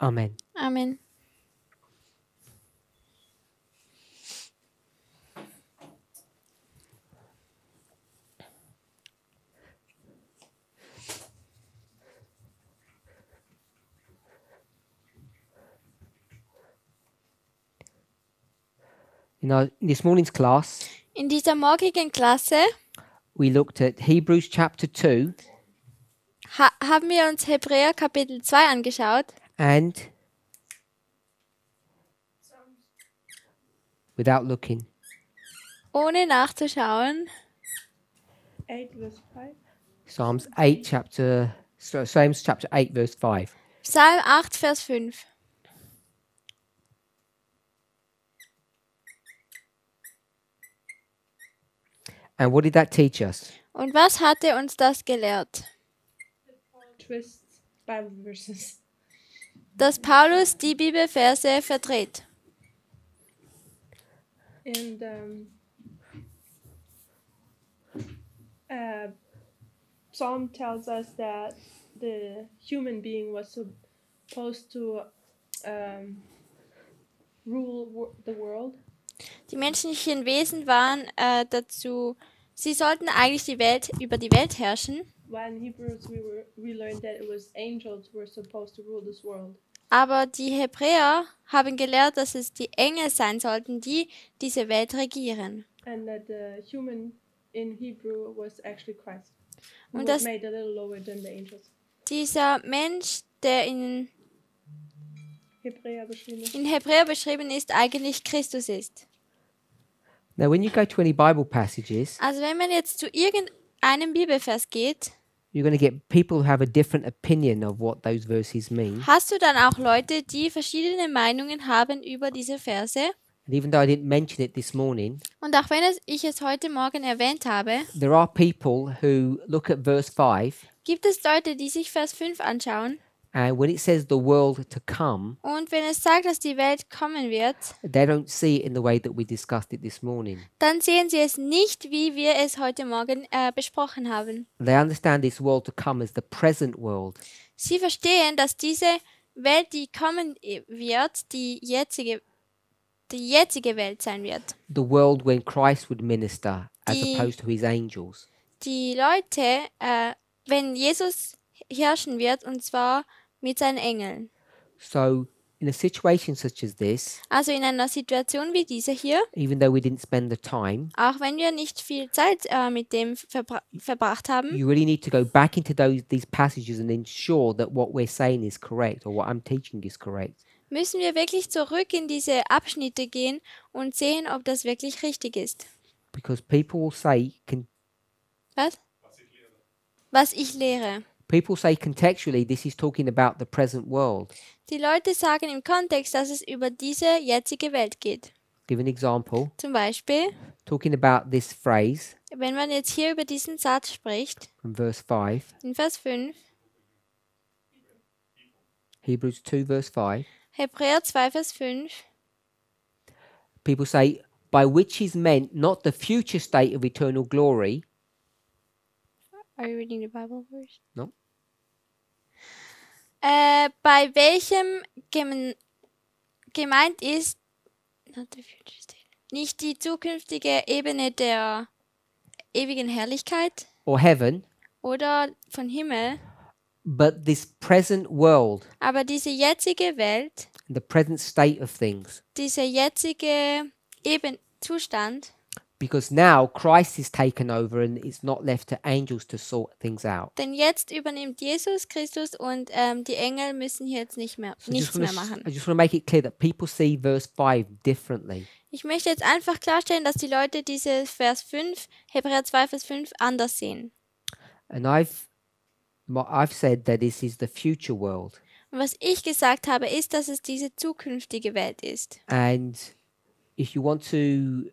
Amen. Amen. In this morning's class, In dieser morgigen Klasse we looked at Hebrews chapter 2 haben wir uns Hebräer Kapitel 2 angeschaut and without looking. ohne nachzuschauen. 8 verse 5. Psalms chapter 8 verse 5. Psalm 8, Vers 5. And what did that teach us? Und was hatte uns das gelehrt? Twists Bible verses. Dass Paulus die Bibelverse verdreht. And Psalm tells us that the human being was supposed to rule the world. Die menschlichen Wesen waren sie sollten eigentlich über die Welt herrschen, While in Hebrews we learned that it was angels who were supposed to rule this world. aber die Hebräer haben gelehrt, dass es die Engel sein sollten, die diese Welt regieren. And that the human in Hebrew was actually Christ. Who Und was dass made a little lower than the angels. dieser Mensch, der in Hebräer beschrieben ist, eigentlich Christus ist. Now, when you go to any Bible passages, Also wenn man jetzt zu irgendeinem Bibelvers geht, you're going to get people who have a different opinion of what those verses mean. hast du dann auch Leute, die verschiedene Meinungen haben über diese Verse. And even though I didn't mention it this morning, Und auch wenn ich es heute Morgen erwähnt habe, there are people who look at verse 5, gibt es Leute, die sich Vers 5 anschauen. and when it says the world to come, Und wenn es sagt, dass die Welt kommen wird, they don't see it in the way that we discussed it this morning. dann sehen sie es nicht, wie wir es heute Morgen besprochen haben. They understand this world to come as the present world. Sie verstehen, dass diese Welt, die kommen wird, die jetzige Welt sein wird. The world when Christ would minister as Die- opposed to his angels. Die Leute, wenn Jesus herrschen wird, und zwar mit seinen Engeln. So in a situation such as this, Also in einer Situation wie diese hier, even though we didn't spend the time, auch wenn wir nicht viel Zeit mit dem verbracht haben, you really need to go back into these passages and ensure that what we're saying is correct or what I'm teaching is correct. müssen wir wirklich zurück in diese Abschnitte gehen und sehen, ob das wirklich richtig ist. Because people will say, Was ich lehre. people say contextually this is talking about the present world. Die Leute sagen im Kontext, dass es über diese jetzige Welt geht. Give an example. Zum Beispiel, Talking about this phrase wenn man jetzt hier über diesen Satz spricht, from verse 5, in Vers 5, Hebrews 2 verse 5, Hebräer 2, Vers 5, people say, by which is meant not the future state of eternal glory. Are you reading the Bible verse? No. Bei welchem gemeint ist, not the future state, nicht die zukünftige Ebene der ewigen Herrlichkeit Or heaven, oder von Himmel, but this present world, aber diese jetzige Welt, the present state of things. dieser jetzige Zustand, Because now Christ is taken over and it's not left to angels to sort things out. denn jetzt übernimmt Jesus Christus und die Engel müssen hier jetzt nichts mehr I just machen. want to make it clear that people see verse 5 differently. Ich möchte jetzt einfach klarstellen, dass die Leute diese Vers 5, Hebräer 2, Vers 5 anders sehen. And I've said that this is the future world. Und was ich gesagt habe, ist, dass es diese zukünftige Welt ist. And if you want to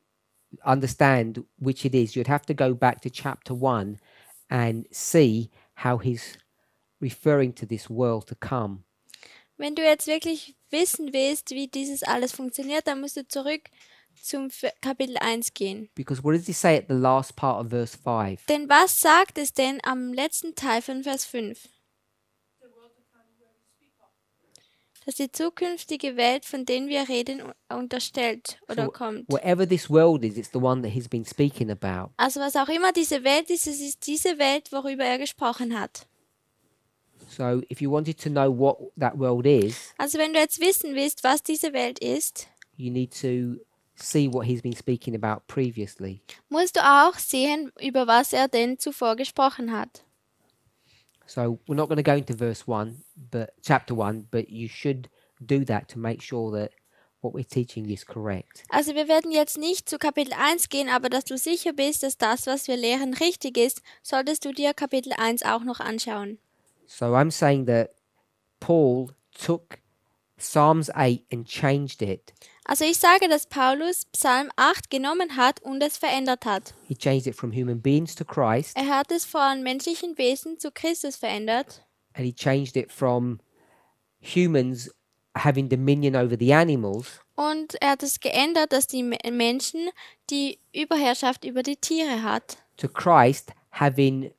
understand which it is, you'd have to go back to chapter 1 and see how he's referring to this world to come. Wenn du jetzt wirklich wissen willst, wie dieses alles funktioniert, dann musst du zurück zum Kapitel 1 gehen. Because what does he say at the last part of verse 5? Denn was sagt es denn am letzten Teil von Vers 5? dass die zukünftige Welt, von der wir reden, unterstellt oder So kommt. whatever this world is, it's the one that he's been speaking about. Also was auch immer diese Welt ist, es ist diese Welt, worüber er gesprochen hat. So if you wanted to know what that world is, Also wenn du jetzt wissen willst, was diese Welt ist, you need to see what he's been speaking about previously. musst du auch sehen, über was er denn zuvor gesprochen hat. So we're not going to go into chapter 1, but you should do that to make sure that what we're teaching is correct. Also wir werden jetzt nicht zu Kapitel 1 gehen, aber dass du sicher bist, dass das, was wir lehren, richtig ist, solltest du dir Kapitel 1 auch noch anschauen. So I'm saying that Paul took Psalms 8 and changed it. Also ich sage, dass Paulus Psalm 8 genommen hat und es verändert hat. He changed it from human beings to Christ, Er hat es von menschlichen Wesen zu Christus verändert and he changed it from humans having dominion over the animals und er hat es geändert, dass die Menschen die Überherrschaft über die Tiere hat. to Christ having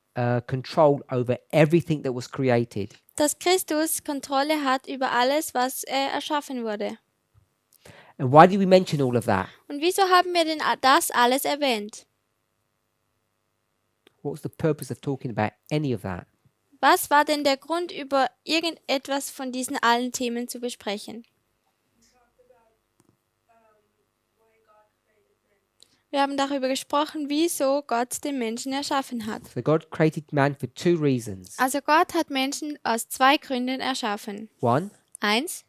control over everything that was created. Dass Christus Kontrolle hat über alles, was erschaffen wurde. And why did we mention all of that? Und wieso haben wir denn das alles erwähnt? What was the purpose of talking about any of that? Was war denn der Grund, über irgendetwas von diesen allen Themen zu besprechen? Wir haben darüber gesprochen, wieso Gott den Menschen erschaffen hat. So God created man for two reasons. Also Gott hat Menschen aus 2 Gründen erschaffen. One, 1,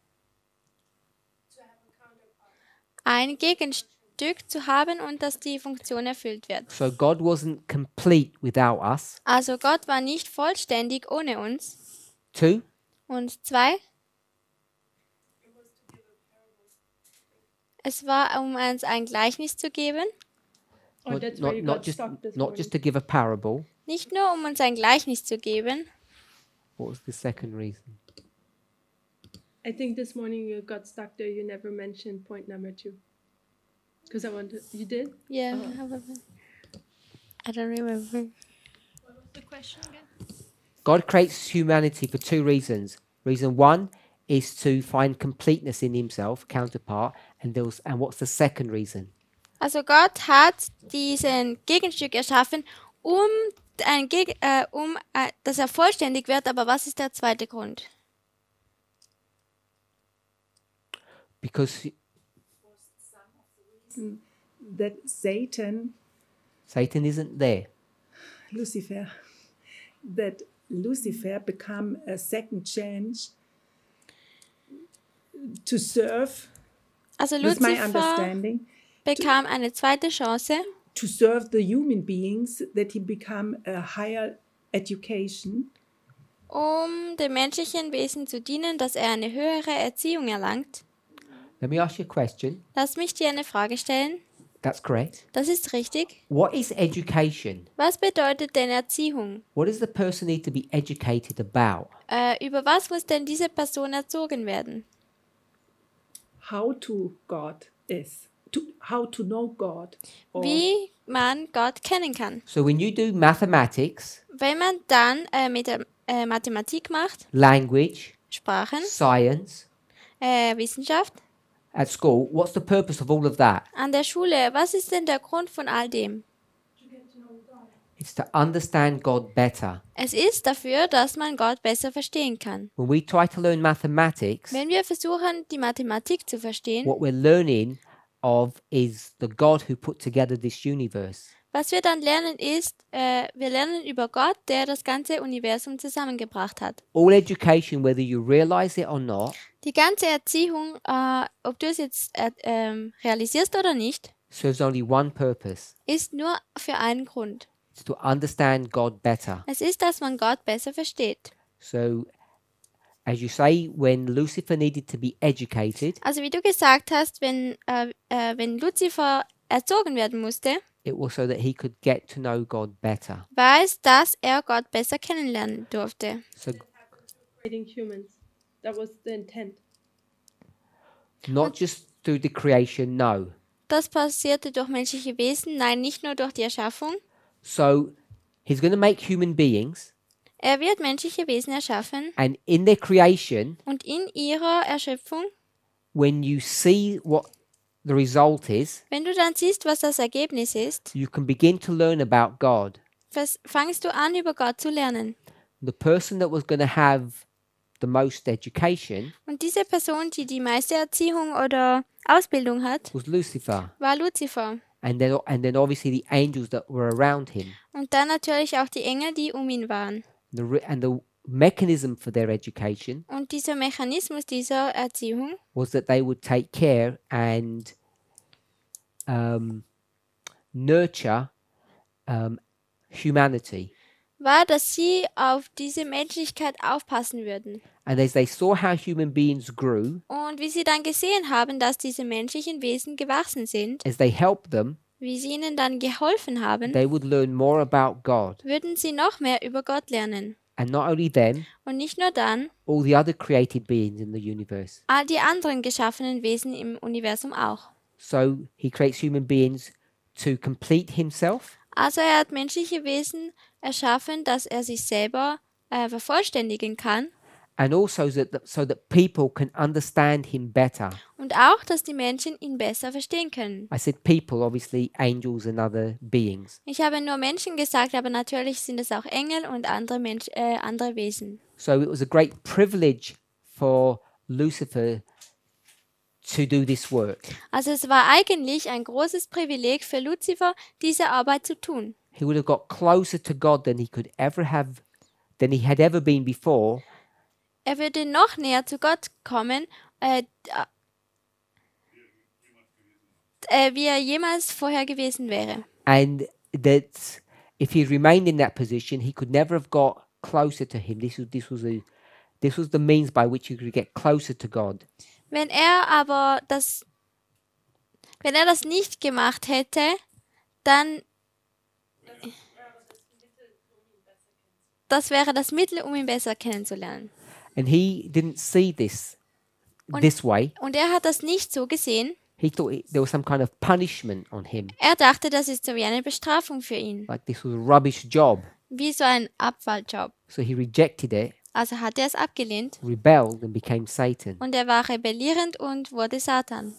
ein Gegenstück zu haben und dass die Funktion erfüllt wird. so God wasn't complete without us. Also Gott war nicht vollständig ohne uns. 2, Und 2, es war, um uns ein Gleichnis zu geben. Oh, that's where you got stuck this not morning. just to give a parable. Nicht nur, um uns ein Gleichnis zu geben. What was the second reason? I think this morning you got stuck there. You never mentioned point number 2. Because I wanted. You did? Yeah, I don't remember. What was the question again? God creates humanity for two reasons. Reason one is to find completeness in himself, counterpart, and what's the second reason? Also Gott hat diesen Gegenstück erschaffen, dass er vollständig wird. Aber was ist der zweite Grund? Because That Satan, isn't there. Lucifer, that Lucifer become a second chance to serve, Also with my Luzifer understanding, bekam eine zweite Chance, to serve the human beings, that he become a higher education, um dem menschlichen Wesen zu dienen, dass er eine höhere Erziehung erlangt. Let me ask you a question. Lass mich dir eine Frage stellen. That's correct. Das ist richtig. What is education? Was bedeutet denn Erziehung? What does the person need to be educated about? Über was muss denn diese Person erzogen werden? how to God is, how to know God. Or Wie man Gott kennen kann. So when you do mathematics, Wenn man dann mit der Mathematik macht, language, Sprachen, science, Wissenschaft, at school, what's the purpose of all of that? an der Schule, was ist denn der Grund von all dem? It's to understand God better. Es ist dafür, dass man Gott besser verstehen kann. When we try to learn mathematics, Wenn wir versuchen, die Mathematik zu verstehen, what we're learning of is the God who put together this universe. was wir dann lernen ist, wir lernen über Gott, der das ganze Universum zusammengebracht hat. All education, whether you realize it or not, Die ganze Erziehung, ob du es jetzt realisierst oder nicht, serves only one purpose. ist nur für einen Grund. It's to understand God better. Es ist, dass man Gott besser versteht. So, as you say, when Lucifer needed to be educated, Also wie du gesagt hast, wenn Luzifer erzogen werden musste, it was so that he could get to know God better. war es, dass er Gott besser kennenlernen durfte. So, Creating humans. That was the intent. not just through the creation, no. Das passierte durch menschliche Wesen, nein, nicht nur durch die Erschaffung. So, he's going to make human beings, Er wird menschliche Wesen erschaffen And in their creation, und in ihrer Erschöpfung, when you see what the result is, wenn du dann siehst, was das Ergebnis ist, you can begin to learn about God. fangst du an, über Gott zu lernen. The person that was going to have the most education Und diese Person, die die meiste Erziehung oder Ausbildung hat, was Lucifer. war Luzifer. And then obviously the angels that were around him. Und dann natürlich auch die Engel, die um ihn waren. The mechanism for their education Und dieser Mechanismus dieser Erziehung was that they would take care and nurture humanity. war, dass sie auf diese Menschlichkeit aufpassen würden. And as they saw how human beings grew, Und wie sie dann gesehen haben, dass diese menschlichen Wesen gewachsen sind, as they helped them, wie sie ihnen dann geholfen haben, they would learn more about God. würden sie noch mehr über Gott lernen. And not only them, Und nicht nur dann, all the other created beings in the universe. all die anderen geschaffenen Wesen im Universum auch. So he creates human beings to complete himself, Also er hat menschliche Wesen erschaffen, dass er sich selber vervollständigen kann and also so that people can understand him better. und auch, dass die Menschen ihn besser verstehen können. I said people, obviously angels and other beings. Ich habe nur Menschen gesagt, aber natürlich sind es auch Engel und andere Wesen. So it was a great privilege for Lucifer to do this work. Also es war eigentlich ein großes Privileg für Luzifer, diese Arbeit zu tun. He would have got closer to God than he had ever been before, Er würde noch näher zu Gott kommen, wie er jemals vorher gewesen wäre. and that if he remained in that position, he could never have got closer to him. This was the means by which he could get closer to God. Wenn er das nicht gemacht hätte, dann das wäre das Mittel, um ihn besser kennenzulernen. And he didn't see this way. Und er hat das nicht so gesehen. He thought there was some kind of punishment on him, Er dachte, das ist so wie eine Bestrafung für ihn, like this was a rubbish job. wie so ein Abfalljob. So he rejected it, Also hat er es abgelehnt rebelled, and became Satan. und er war rebellierend und wurde Satan.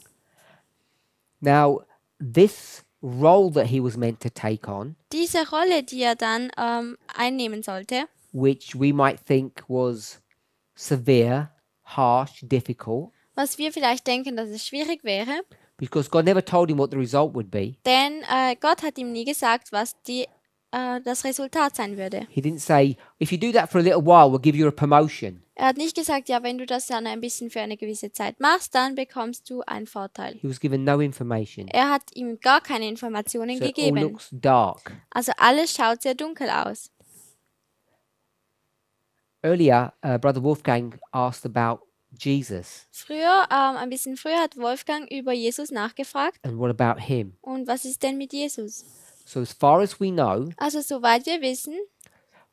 Now, this role that he was meant to take on, Diese Rolle, die er dann einnehmen sollte, which we might think was severe, harsh, difficult, was wir vielleicht denken, dass es schwierig wäre, because God never told him what the result would be. denn Gott hat ihm nie gesagt, was das Resultat sein würde. He didn't say, if you do that for a little while, we'll give you a promotion. Er hat nicht gesagt, ja, wenn du das dann ein bisschen für eine gewisse Zeit machst, dann bekommst du einen Vorteil. He was given no information. Er hat ihm gar keine Informationen So it all gegeben. looks dark. Also alles schaut sehr dunkel aus. Earlier, Brother Wolfgang asked about Jesus Früher, ein bisschen früher hat Wolfgang über Jesus nachgefragt. and what about him. Und was ist denn mit Jesus? So as far as we know, Also soweit wir wissen,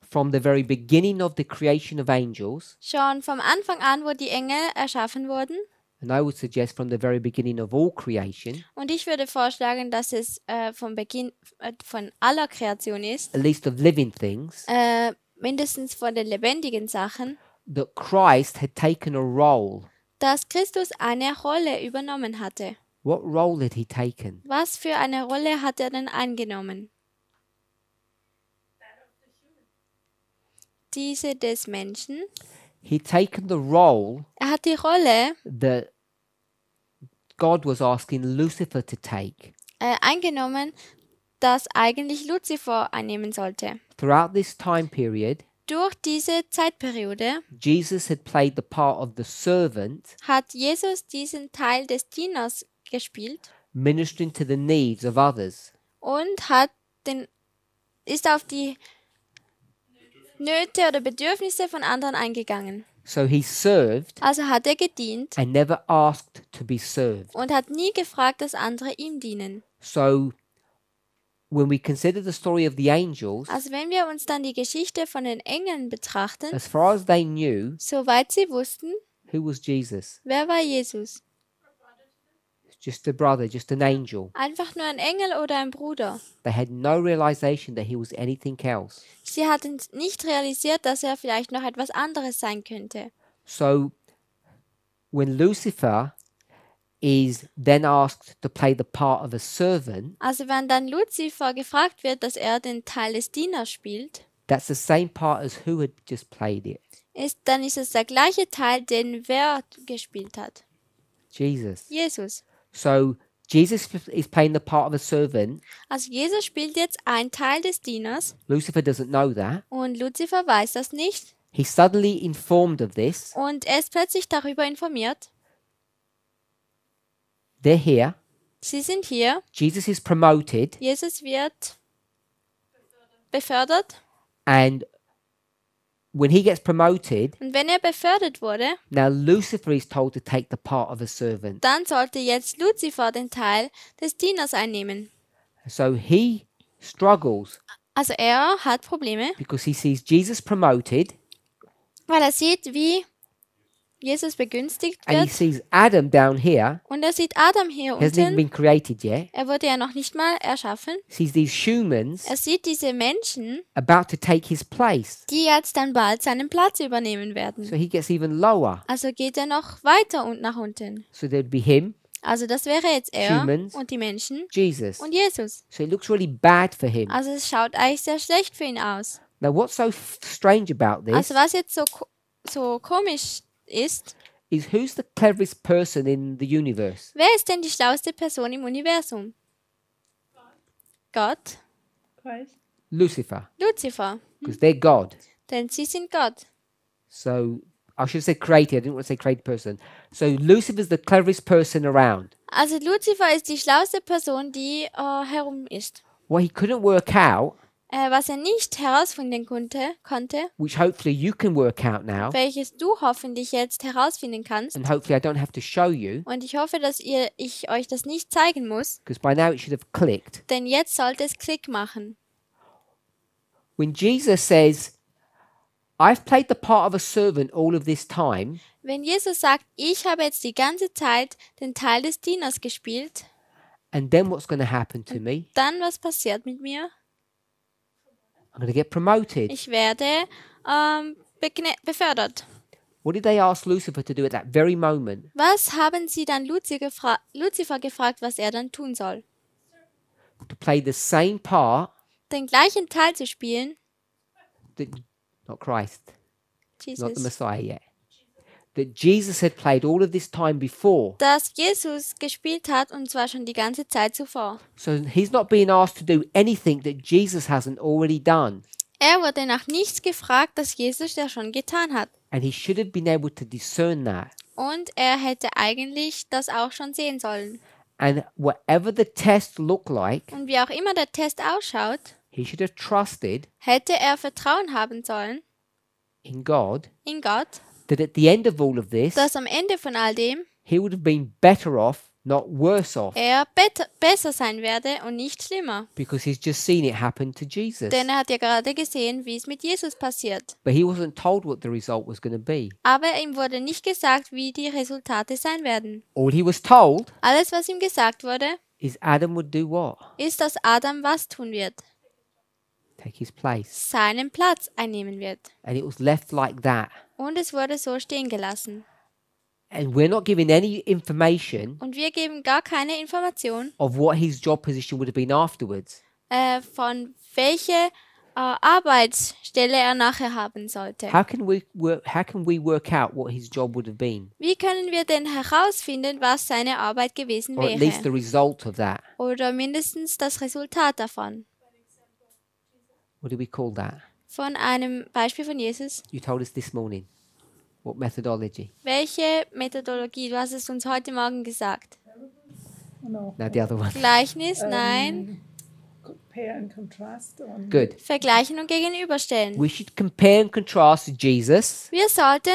from the very beginning of the creation of angels, schon vom Anfang an, wo die Engel erschaffen wurden, and I would suggest from the very beginning of all creation, und ich würde vorschlagen, dass es vom Beginn von aller Kreation ist, at least of living things, mindestens von den lebendigen Sachen, that Christ had taken a role. dass Christus eine Rolle übernommen hatte. What role had he taken? Was für eine Rolle hat er denn eingenommen? Diese des Menschen. He'd taken the role Er hat die Rolle that God was asking Lucifer to take. eingenommen, das eigentlich Luzifer einnehmen sollte. Throughout this time period, Durch diese Zeitperiode Jesus had played the part of the servant, hat Jesus diesen Teil des Dieners gespielt ministering to the needs of others. und ist auf die Nöte oder Bedürfnisse von anderen eingegangen. So he served Also hat er gedient and never asked to be served. und hat nie gefragt, dass andere ihm dienen. So when we consider the story of the angels, Also wenn wir uns dann die Geschichte von den Engeln betrachten, as far as they knew, soweit sie wussten, who was Jesus? wer war Jesus? just a brother, just an angel. Einfach nur ein Engel oder ein Bruder. They had no realization that he was anything else. Sie hatten nicht realisiert, dass er vielleicht noch etwas anderes sein könnte. So when Lucifer is then asked to play the part of a servant, Also wenn dann Luzifer gefragt wird, dass er den Teil des Dieners spielt, that's the same part as who had just played it. dann ist es der gleiche Teil, den wer gespielt hat. Jesus. Jesus. So Jesus is playing the part of a servant. Also Jesus spielt jetzt einen Teil des Dieners Lucifer doesn't know that. und Luzifer weiß das nicht He's suddenly informed of this. und er ist plötzlich darüber informiert. They're here. Sie sind hier, Jesus is promoted. Jesus wird befördert And when he gets promoted, und wenn er befördert wurde, now Lucifer is told to take the part of a servant. dann sollte jetzt Luzifer den Teil des Dieners einnehmen. So he struggles Also er hat Probleme, because he sees Jesus promoted weil er sieht, wie Jesus begünstigt and he wird sees Adam down here. und er sieht Adam hier He hasn't even unten. been created yet. Er wurde ja noch nicht mal erschaffen. Sees these humans Er sieht diese Menschen, about to take his place. die jetzt dann bald seinen Platz übernehmen werden. So he gets even lower. Also geht er noch weiter und nach unten. So there'd be him, Also das wäre jetzt er Humans. und die Menschen Jesus. und Jesus. So it looks really bad for him. Also es schaut eigentlich sehr schlecht für ihn aus. Now what's so strange about this Also was jetzt so komisch ist, is who's the cleverest person in the universe? wer ist denn die schlauste Person im Universum? Gott, Christ. Lucifer, Luzifer, because they're God. denn sie sind Gott. So I should say created. I didn't want to say created person. So Lucifer's the cleverest person around. Also Luzifer ist die schlauste Person, die herum ist. What he couldn't work out, Was er nicht herausfinden konnte, which hopefully you can work out now, welches du hoffentlich jetzt herausfinden kannst. and hopefully I don't have to show you, Und ich hoffe, dass ich euch das nicht zeigen muss, because by now it should have clicked. denn jetzt sollte es Klick machen. When Jesus says, I've played the part of a servant all of this time, Wenn Jesus sagt, ich habe jetzt die ganze Zeit den Teil des Dieners gespielt, and then what's going to happen to me? dann was passiert mit mir? I'm going to get promoted. Ich werde befördert. What did they ask Lucifer to do at that very moment? Was haben sie dann Luzifer gefragt, was er dann tun soll? To play the same part Den gleichen Teil zu spielen, that, not Christ, not the Jesus, Messiah yet, that Jesus had played all of this time before. das Jesus gespielt hat und zwar schon die ganze Zeit zuvor. So he's not being asked to do anything that Jesus hasn't already done. Er wurde nach nichts gefragt, das Jesus ja schon getan hat. And he should have been able to discern that. Und er hätte eigentlich das auch schon sehen sollen. And whatever the test looked like, Und wie auch immer der Test ausschaut, he should have trusted hätte er Vertrauen haben sollen in God in Gott, that at the end of all of this, dass am Ende von all dem he would have been better off, not worse off, er besser sein werde und nicht schlimmer. because he's just seen it happen to Jesus. Denn er hat ja gerade gesehen, wie es mit Jesus passiert. But he wasn't told what the result was going to be. Aber ihm wurde nicht gesagt, wie die Resultate sein werden. All he was told Alles, was ihm gesagt wurde, is Adam would do what? ist, dass Adam was tun wird. Take his place. Seinen Platz einnehmen wird. And it was left like that. Und es wurde so stehen gelassen. And we're not given any information Und wir geben gar keine Information, of what his job position would have been afterwards. von welche Arbeitsstelle er nachher haben sollte. How can we work out what his job would have been? Wie können wir denn herausfinden, was seine Arbeit gewesen Or at least the wäre? result of that. Oder mindestens das Resultat davon. What do we call that? Von einem Beispiel von Jesus. You told us this morning. What methodology? Welche Methodologie? Du hast es uns heute Morgen gesagt. No. Now the other one. Gleichnis? Nein. Compare and contrast. Good. Vergleichen und gegenüberstellen. We should compare and contrast Jesus Wir sollten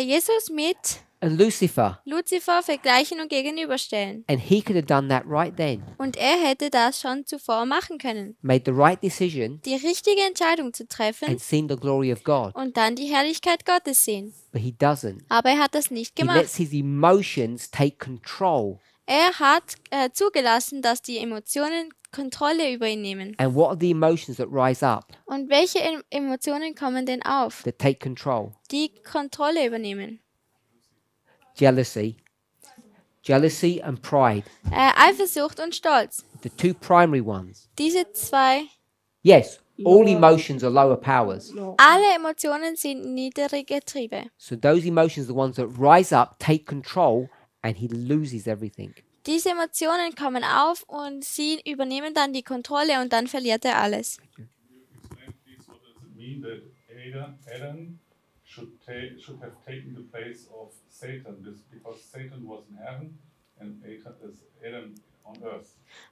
Jesus mit and Lucifer. Luzifer vergleichen und gegenüberstellen. And he could have done that right then. Und er hätte das schon zuvor machen können. Made the right decision Die richtige Entscheidung zu treffen and seen the glory of God. und dann die Herrlichkeit Gottes sehen. But he doesn't. Aber er hat das nicht He lets gemacht. his emotions take control. Er hat zugelassen, dass die Emotionen Kontrolle über ihn nehmen. And what are the emotions that rise up, Und welche Emotionen kommen denn auf, that take control? die Kontrolle übernehmen? Jealousy. Jealousy and pride. Eifersucht und Stolz. The two primary ones. Diese zwei, Yes, all emotions are lower powers. No. alle Emotionen sind niedrige Triebe. So those emotions are the ones that rise up, take control, and he loses everything. Diese Emotionen kommen auf und sie übernehmen dann die Kontrolle und dann verliert er alles. Explain please what does it mean that Adam should have taken the place of Satan because Satan was in heaven and Adam on earth.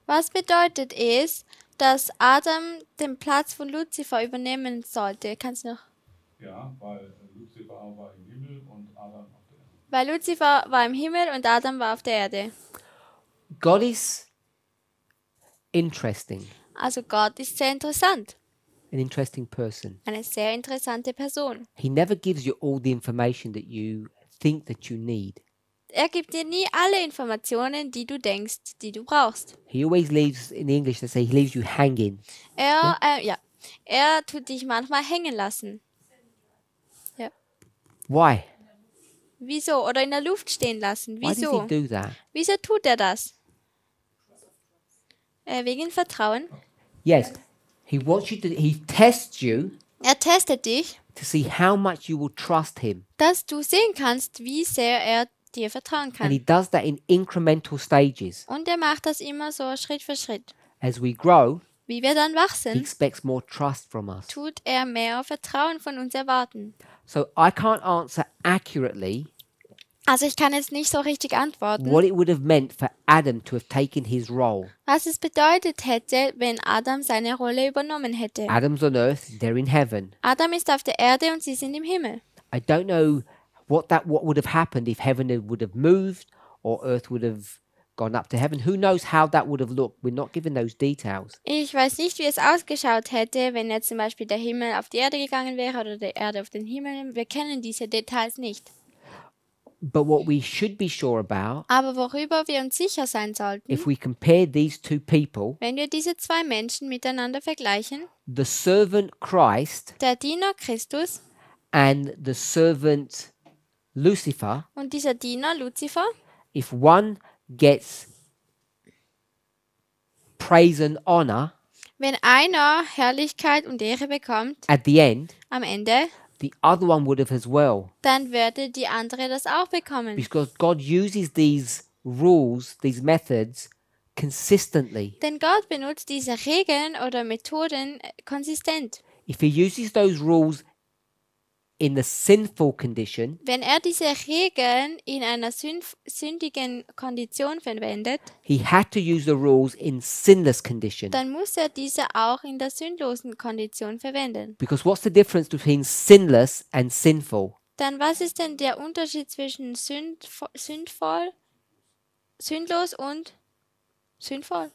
Was bedeutet es, dass Adam den Platz von Luzifer übernehmen sollte? Kannst du noch? Ja, weil Luzifer war im Himmel und Adam auf der Erde. Weil Luzifer war im Himmel und Adam war auf der Erde. God is interesting, Also Gott ist sehr interessant. an interesting person. Eine sehr interessante Person. He never gives you all the information that you think that you need. Er gibt dir nie alle Informationen, die du denkst, die du brauchst. He always leaves, in English they say, he leaves you hanging. Er tut dich manchmal hängen lassen. Why? Wieso? Oder in der Luft stehen lassen. Why does Wieso? he do that? Wieso tut er das? Wegen Vertrauen. Yes, he wants you to, he tests you Er testet dich, to see how much you will trust him. dass du sehen kannst, wie sehr er dir vertrauen And he kann. does that in incremental stages. Und er macht das immer so Schritt für Schritt. As we grow, Wie wir dann he wachsen, expects more trust from us. tut er mehr Vertrauen von uns erwarten. So I can't answer accurately Also ich kann jetzt nicht so richtig antworten, what it would have meant for Adam to have taken his role. was es bedeutet hätte, wenn Adam seine Rolle übernommen hätte. Adam's on earth, they're in heaven. Adam ist auf der Erde und sie sind im Himmel. I don't know what would have happened if heaven would have moved or earth would have gone up to heaven. Who knows how that would have looked? We're not given those details. Ich weiß nicht, wie es ausgeschaut hätte, wenn jetzt zum Beispiel der Himmel auf die Erde gegangen wäre oder die Erde auf den Himmel. Wir kennen diese Details nicht. But what we should be sure about, Aber worüber wir uns sicher sein sollten, if we compare these two people, wenn wir diese zwei Menschen miteinander vergleichen, the servant Christ der Diener Christus and the servant Lucifer, und dieser Diener Luzifer, if one gets praise and honor wenn einer Herrlichkeit und Ehre bekommt at the end, am Ende, the other one would have as well. dann würde die andere das auch bekommen. Because God uses these rules, these methods, consistently. Denn Gott benutzt diese Regeln oder Methoden konsistent. If He uses those rules in the sinful condition, Wenn er diese Regeln in einer sündigen Kondition verwendet, He had to use the rules in sinless condition. dann muss er diese auch in der sündlosen Kondition verwenden. Because what's the difference between sinless and sinful? Dann was ist denn der Unterschied zwischen sündlos und sündvoll?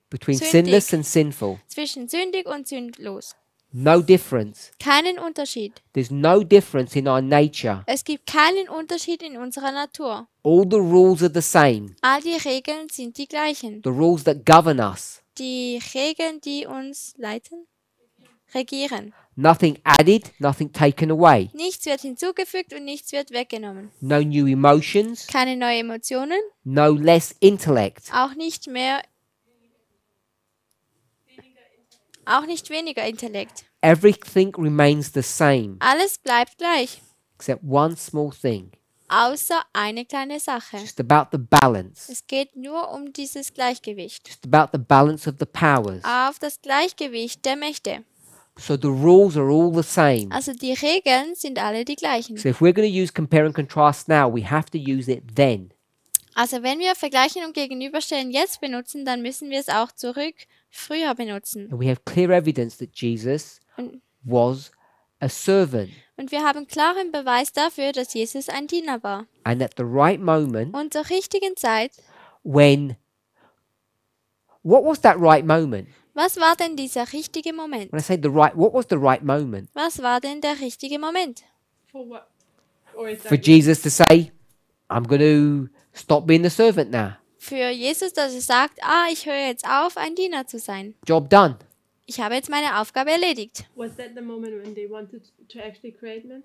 Between Sündig. sinless and sinful? Zwischen sündig und sündlos. No difference. Keinen Unterschied. There's no difference in our nature. Es gibt keinen Unterschied in unserer Natur. All the rules are the same. All die Regeln sind die gleichen. The rules that govern us. Die Regeln, die uns leiten, regieren. Nothing added, nothing taken away. Nichts wird hinzugefügt und nichts wird weggenommen. No new emotions, Keine neuen Emotionen, no less intellect. auch nicht weniger Intellekt. Everything remains the same, Alles bleibt gleich, except one small thing. außer eine kleine Sache. Just about the balance. Es geht nur um dieses Gleichgewicht. Just about the balance of the powers. Auf das Gleichgewicht der Mächte. So the rules are all the same. Also die Regeln sind alle die gleichen. So if we're going to use compare and contrast now, we have to use it then. Also wenn wir Vergleichen und Gegenüberstellen jetzt benutzen, dann müssen wir es auch früher benutzen. And we have clear evidence that Jesus Und, was a servant. und wir haben klaren Beweis dafür, dass Jesus ein Diener war. And at the right moment, Und zur richtigen Zeit, what was that right moment? was war denn dieser richtige Moment? When I say what was the right moment? Was war denn der richtige Moment? For what? Or is For that Jesus to say, I'm going to Stop being the servant now. Für Jesus, dass er sagt, ich höre jetzt auf, ein Diener zu sein. Job done. Ich habe jetzt meine Aufgabe erledigt. Was that the moment when they wanted to actually create man?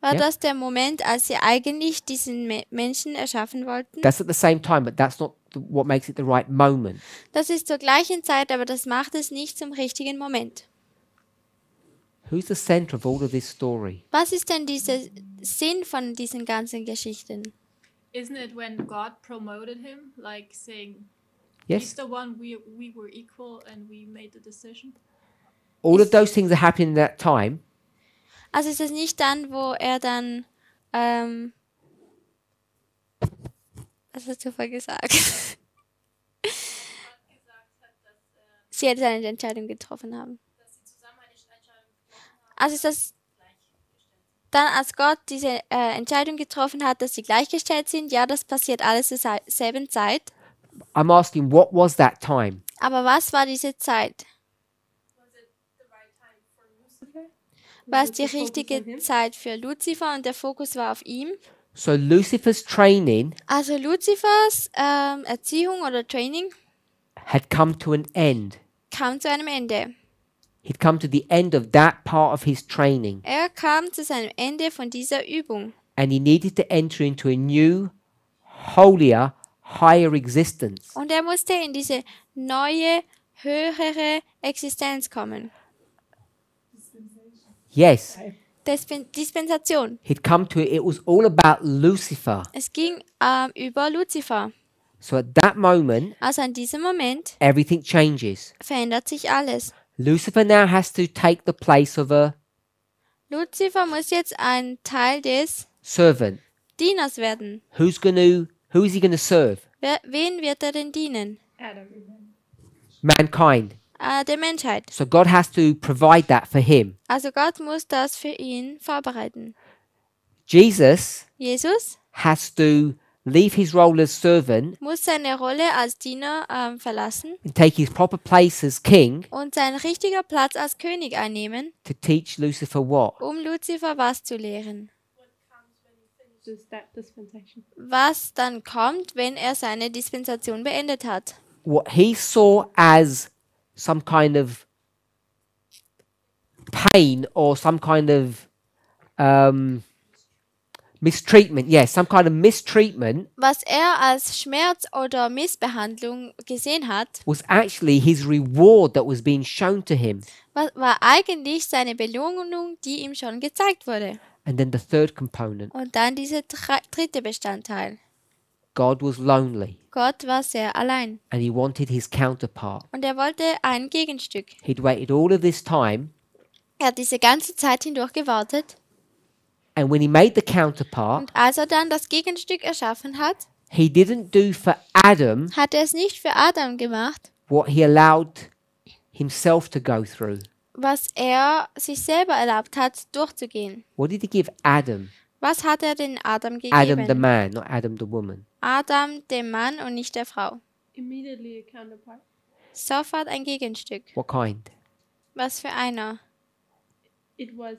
War Ja. das der Moment, als sie eigentlich diesen Menschen erschaffen wollten? That's at the same time, but that's not what makes it the right moment. Das ist zur gleichen Zeit, aber das macht es nicht zum richtigen Moment. Who's the center of all of this story? Was ist denn dieser Sinn von diesen ganzen Geschichten? Isn't it when God promoted him, like saying, Yes? he's the one we were equal and we made the decision? All of those things are happening at that time. Also ist es nicht dann, wo er dann, was hast du vorher gesagt? Sie hätte eine Entscheidung getroffen haben. Also ist das dann, als Gott diese Entscheidung getroffen hat, dass sie gleichgestellt sind, ja, das passiert alles zur selben Zeit. I'm asking, what was that time? Aber was war diese Zeit? War es die richtige Zeit für Luzifer und der Fokus war auf ihm? So Lucifer's training Also Luzifers Erziehung oder Training had come to an end. kam zu einem Ende. He'd come to the end of that part of his training, Er kam zu seinem Ende von dieser Übung. and he needed to enter into a new, holier, higher existence. Und er musste in diese neue, höhere Existenz kommen. Yes, Dispensation. he'd come to it. It was all about Lucifer. Es ging über Luzifer. So at that moment, Also an diesem Moment everything changes. verändert sich alles. Lucifer now has to take the place of a Luzifer muss jetzt ein Teil des servant. Dieners werden. Who is he going to serve? Wen wird er denn dienen? Adam. Mankind. Der Menschheit. So God has to provide that for him. Also Gott muss das für ihn vorbereiten. Jesus Jesus has to leave his role as servant muss seine Rolle als Diener verlassen and take his proper place as king und seinen richtigen Platz als König einnehmen, to teach Lucifer what? um Luzifer was zu lehren. Just that dispensation. Was dann kommt, wenn er seine Dispensation beendet hat. What he saw as some kind of pain or some kind of mistreatment. Yes, some kind of mistreatment Was er als Schmerz oder Missbehandlung gesehen hat, was actually his reward that was being shown to him. war eigentlich seine Belohnung, die ihm schon gezeigt wurde. And then the third component, Und dann dieser dritte Bestandteil. God was lonely Gott war sehr allein and he wanted his counterpart. und er wollte ein Gegenstück. He'd waited all of this time, Er hat diese ganze Zeit hindurch gewartet and when he made the counterpart, und als er dann das Gegenstück erschaffen hat, he didn't do for Adam hat er es nicht für Adam gemacht, what he allowed himself to go through. was er sich selber erlaubt hat, durchzugehen. What did he give Adam? Was hat er den Adam Adam the gegeben? man, not Adam the woman. Adam, dem Mann und nicht der Frau. Immediately a counterpart. Sofort ein Gegenstück. What kind? Was für einer? It was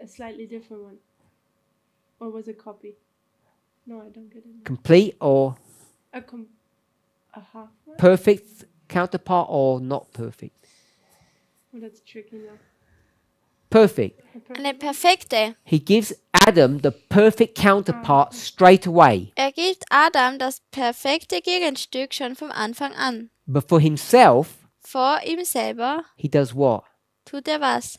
a slightly different one. Or was it copy? No, I don't get it. Complete or A half one? perfect counterpart or not perfect? Oh, that's tricky now. Perfect. Eine perfekte. He gives Adam the perfect counterpart straight away. Er gibt Adam das perfekte Gegenstück schon vom Anfang an. But for himself, Vor ihm selber he does what? tut er was?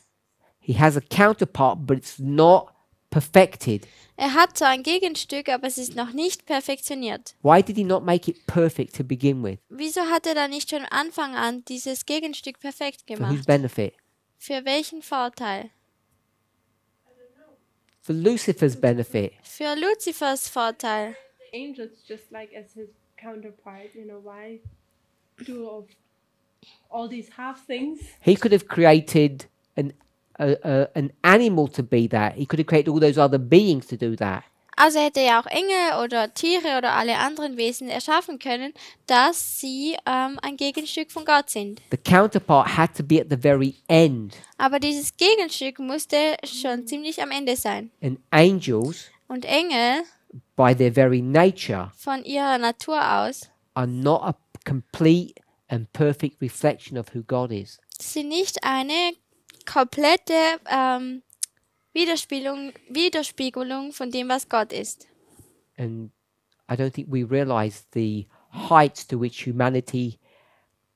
He has a counterpart, but it's not perfected. Er hat zwar ein Gegenstück, aber es ist noch nicht perfektioniert. Why did he not make it perfect to begin with? Wieso hat er dann nicht schon von Anfang an dieses Gegenstück perfekt For whose gemacht? benefit? Für welchen Vorteil? For Lucifer's benefit. Für Luzifers Vorteil. Angels just like as his counterpart, why do of all these half things? He could have created an animal to be that. He could have created all those other beings to do that. Also hätte er auch Engel oder Tiere oder alle anderen Wesen erschaffen können, dass sie ein Gegenstück von Gott sind. The counterpart had to be at the very end. Aber dieses Gegenstück musste schon ziemlich am Ende sein. And angels Und Engel by their very nature, von ihrer Natur aus, are not a complete and perfect reflection of who God is. sind nicht eine komplette Widerspiegelung von dem, was Gott ist. And I don't think we realize the heights to which humanity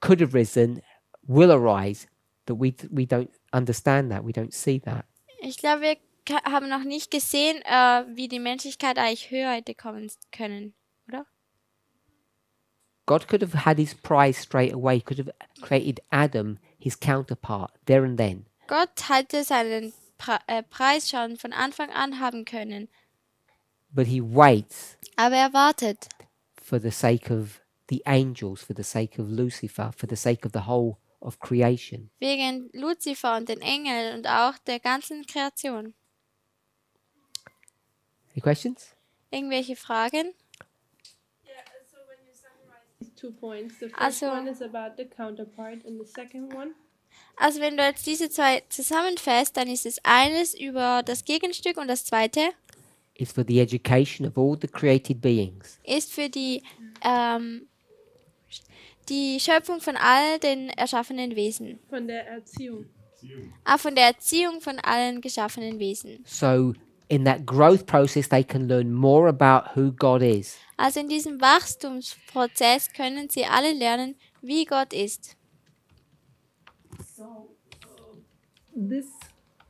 could have risen, will arise, that we don't understand that, we don't see that. Ich glaube, wir haben noch nicht gesehen, wie die Menschlichkeit eigentlich höher hätte kommen können, oder? God could have had his prize straight away, could have created Adam, his counterpart, there and then. Gott hätte seinen Preis schon von Anfang an haben können, But he waits aber er wartet for the sake of the angels, for the sake of Lucifer, for the sake of the whole of creation. wegen Luzifer und den Engeln und auch der ganzen Kreation. Any questions? Irgendwelche Fragen? Yeah, so when you summarize these 2 points, the first Also- one is about the counterpart, and the second one? Also wenn du jetzt diese zwei zusammenfasst, dann ist es eines über das Gegenstück und das zweite It's for the education of all the created beings. ist für die Schöpfung von all den erschaffenen Wesen. Von der Erziehung. Von der Erziehung von allen geschaffenen Wesen. So in that growth process, they can learn more about who God is. Also in diesem Wachstumsprozess können sie alle lernen, wie Gott ist. So, this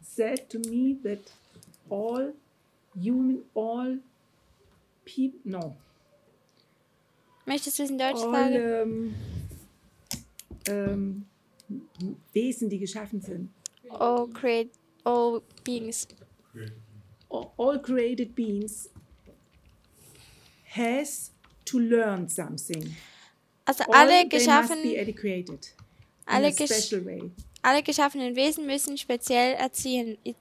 said to me that all people, no, Möchtest du es in Deutsch all sagen? Wesen, die geschaffen sind, All beings. all created beings has to learn something. Also All alle, they must be educated in alle, a special way. alle geschaffenen Wesen müssen speziell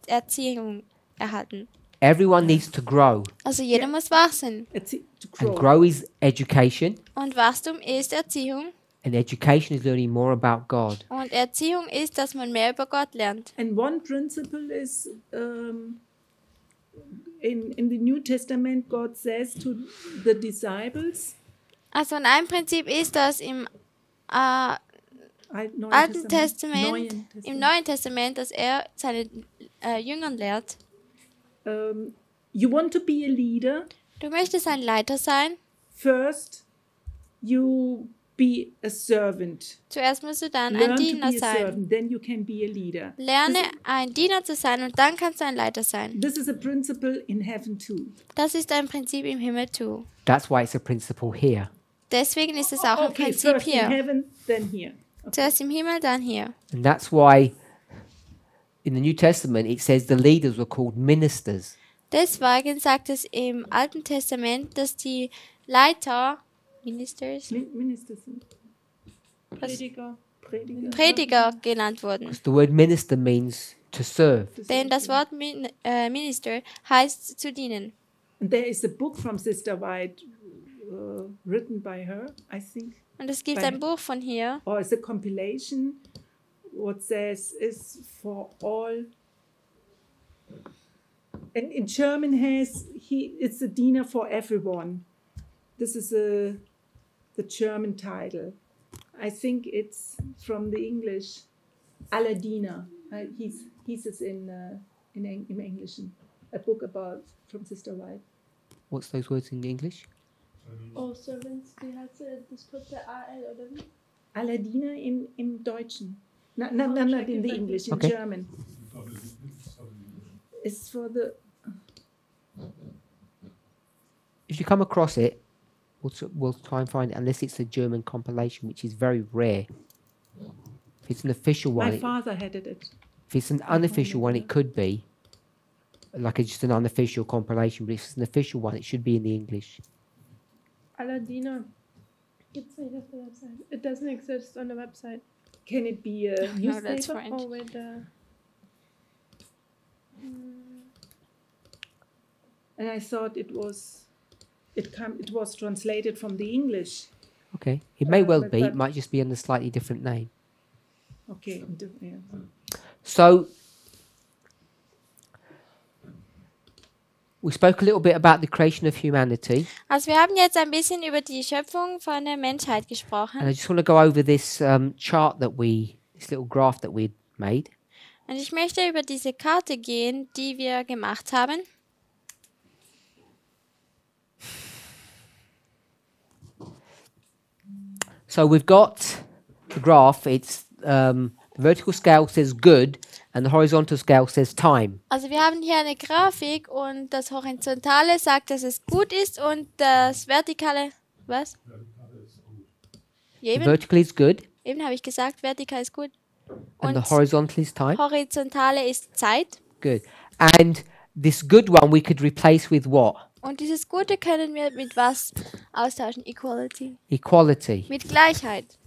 Erziehung erhalten. Everyone needs to grow, Also jeder muss wachsen. To and grow. grow is education, Und Wachstum ist Erziehung. and education is learning more about God. Und Erziehung ist, dass man mehr über Gott lernt. And one principle is in the New Testament, God says to the disciples, Also und ein Prinzip ist, dass im Neuen Im Neuen Testament, dass er seinen Jüngern lehrt. You want to be a leader, Du möchtest ein Leiter sein. first you be a servant. Zuerst musst du dann Learn ein to Diener be a sein. servant, then you can be a leader. Lerne ein Diener zu sein und dann kannst du ein Leiter sein. This is a principle in heaven too. Das ist ein Prinzip im Himmel too. That's why it's a principle here. Deswegen ist es auch ein Okay, Prinzip first in hier. heaven, then here. Zuerst im Himmel, dann hier. And that's why in the New Testament it says the leaders were called ministers. Deswegen sagt es im Alten Testament, dass die Leiter, Ministers, Ministers, Prediger. Prediger. Prediger genannt wurden. The word minister means to serve. Denn das Wort Minister heißt zu dienen. And there is a book from Sister White written by her, I think. Und es gibt ein Buch von hier, Or it's a compilation what says is for all. And in German it's a dinner for everyone. This is the German title. I think it's from the English Alle Diener. He's in Englischen. A book from Sister White. What's those words in English? Oh, Servants, wie heißt das kurze AL oder wie? Alle Diener im Deutschen. Not in the English, in Okay. German. It's for the. If you come across it, we'll try and find it, unless it's a German compilation, which is very rare. If it's an official My one, father had it. if it's an unofficial one, it could be like just an unofficial compilation, but if it's an official one, it should be in the English. Aladina. Gibt's nicht auf der Website. It doesn't exist on the website. Can it be a No, that's newspaper? French. Oh, wait, And I thought it was translated from the English. Okay, it may well but- be. It but- might just be under a slightly different name. Okay. Yeah. So We spoke a little bit about the creation of humanity, Also wir haben jetzt ein bisschen über die Schöpfung von der Menschheit and I gesprochen. just want to go over this chart this little graph that we made. Und ich möchte über diese Karte gehen, die wir gemacht haben. So we've got the graph. It's the vertical scale says good, and the horizontal scale says time. Also wir haben hier eine Grafik und das Horizontale sagt, dass es gut ist und das Vertikale, was? Ja, The eben, vertical is good, eben habe ich gesagt, vertikal ist gut. and Und the horizontal is time. Horizontale ist Zeit. Good. And this good one we could replace with what? Und dieses Gute können wir mit was austauschen? Equality. Equality. Mit Gleichheit.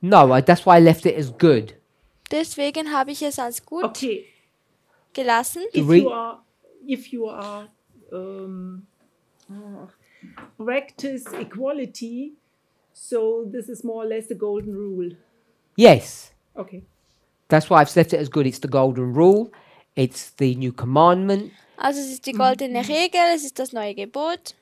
No, that's why I left it as good. Deswegen habe ich es als gut Okay, gelassen. if you are practice equality, so this is more or less the golden rule. Yes. Okay. That's why I've left it as good. It's the golden rule. It's the new commandment. Also es ist die goldene Regel, es ist das neue Gebot.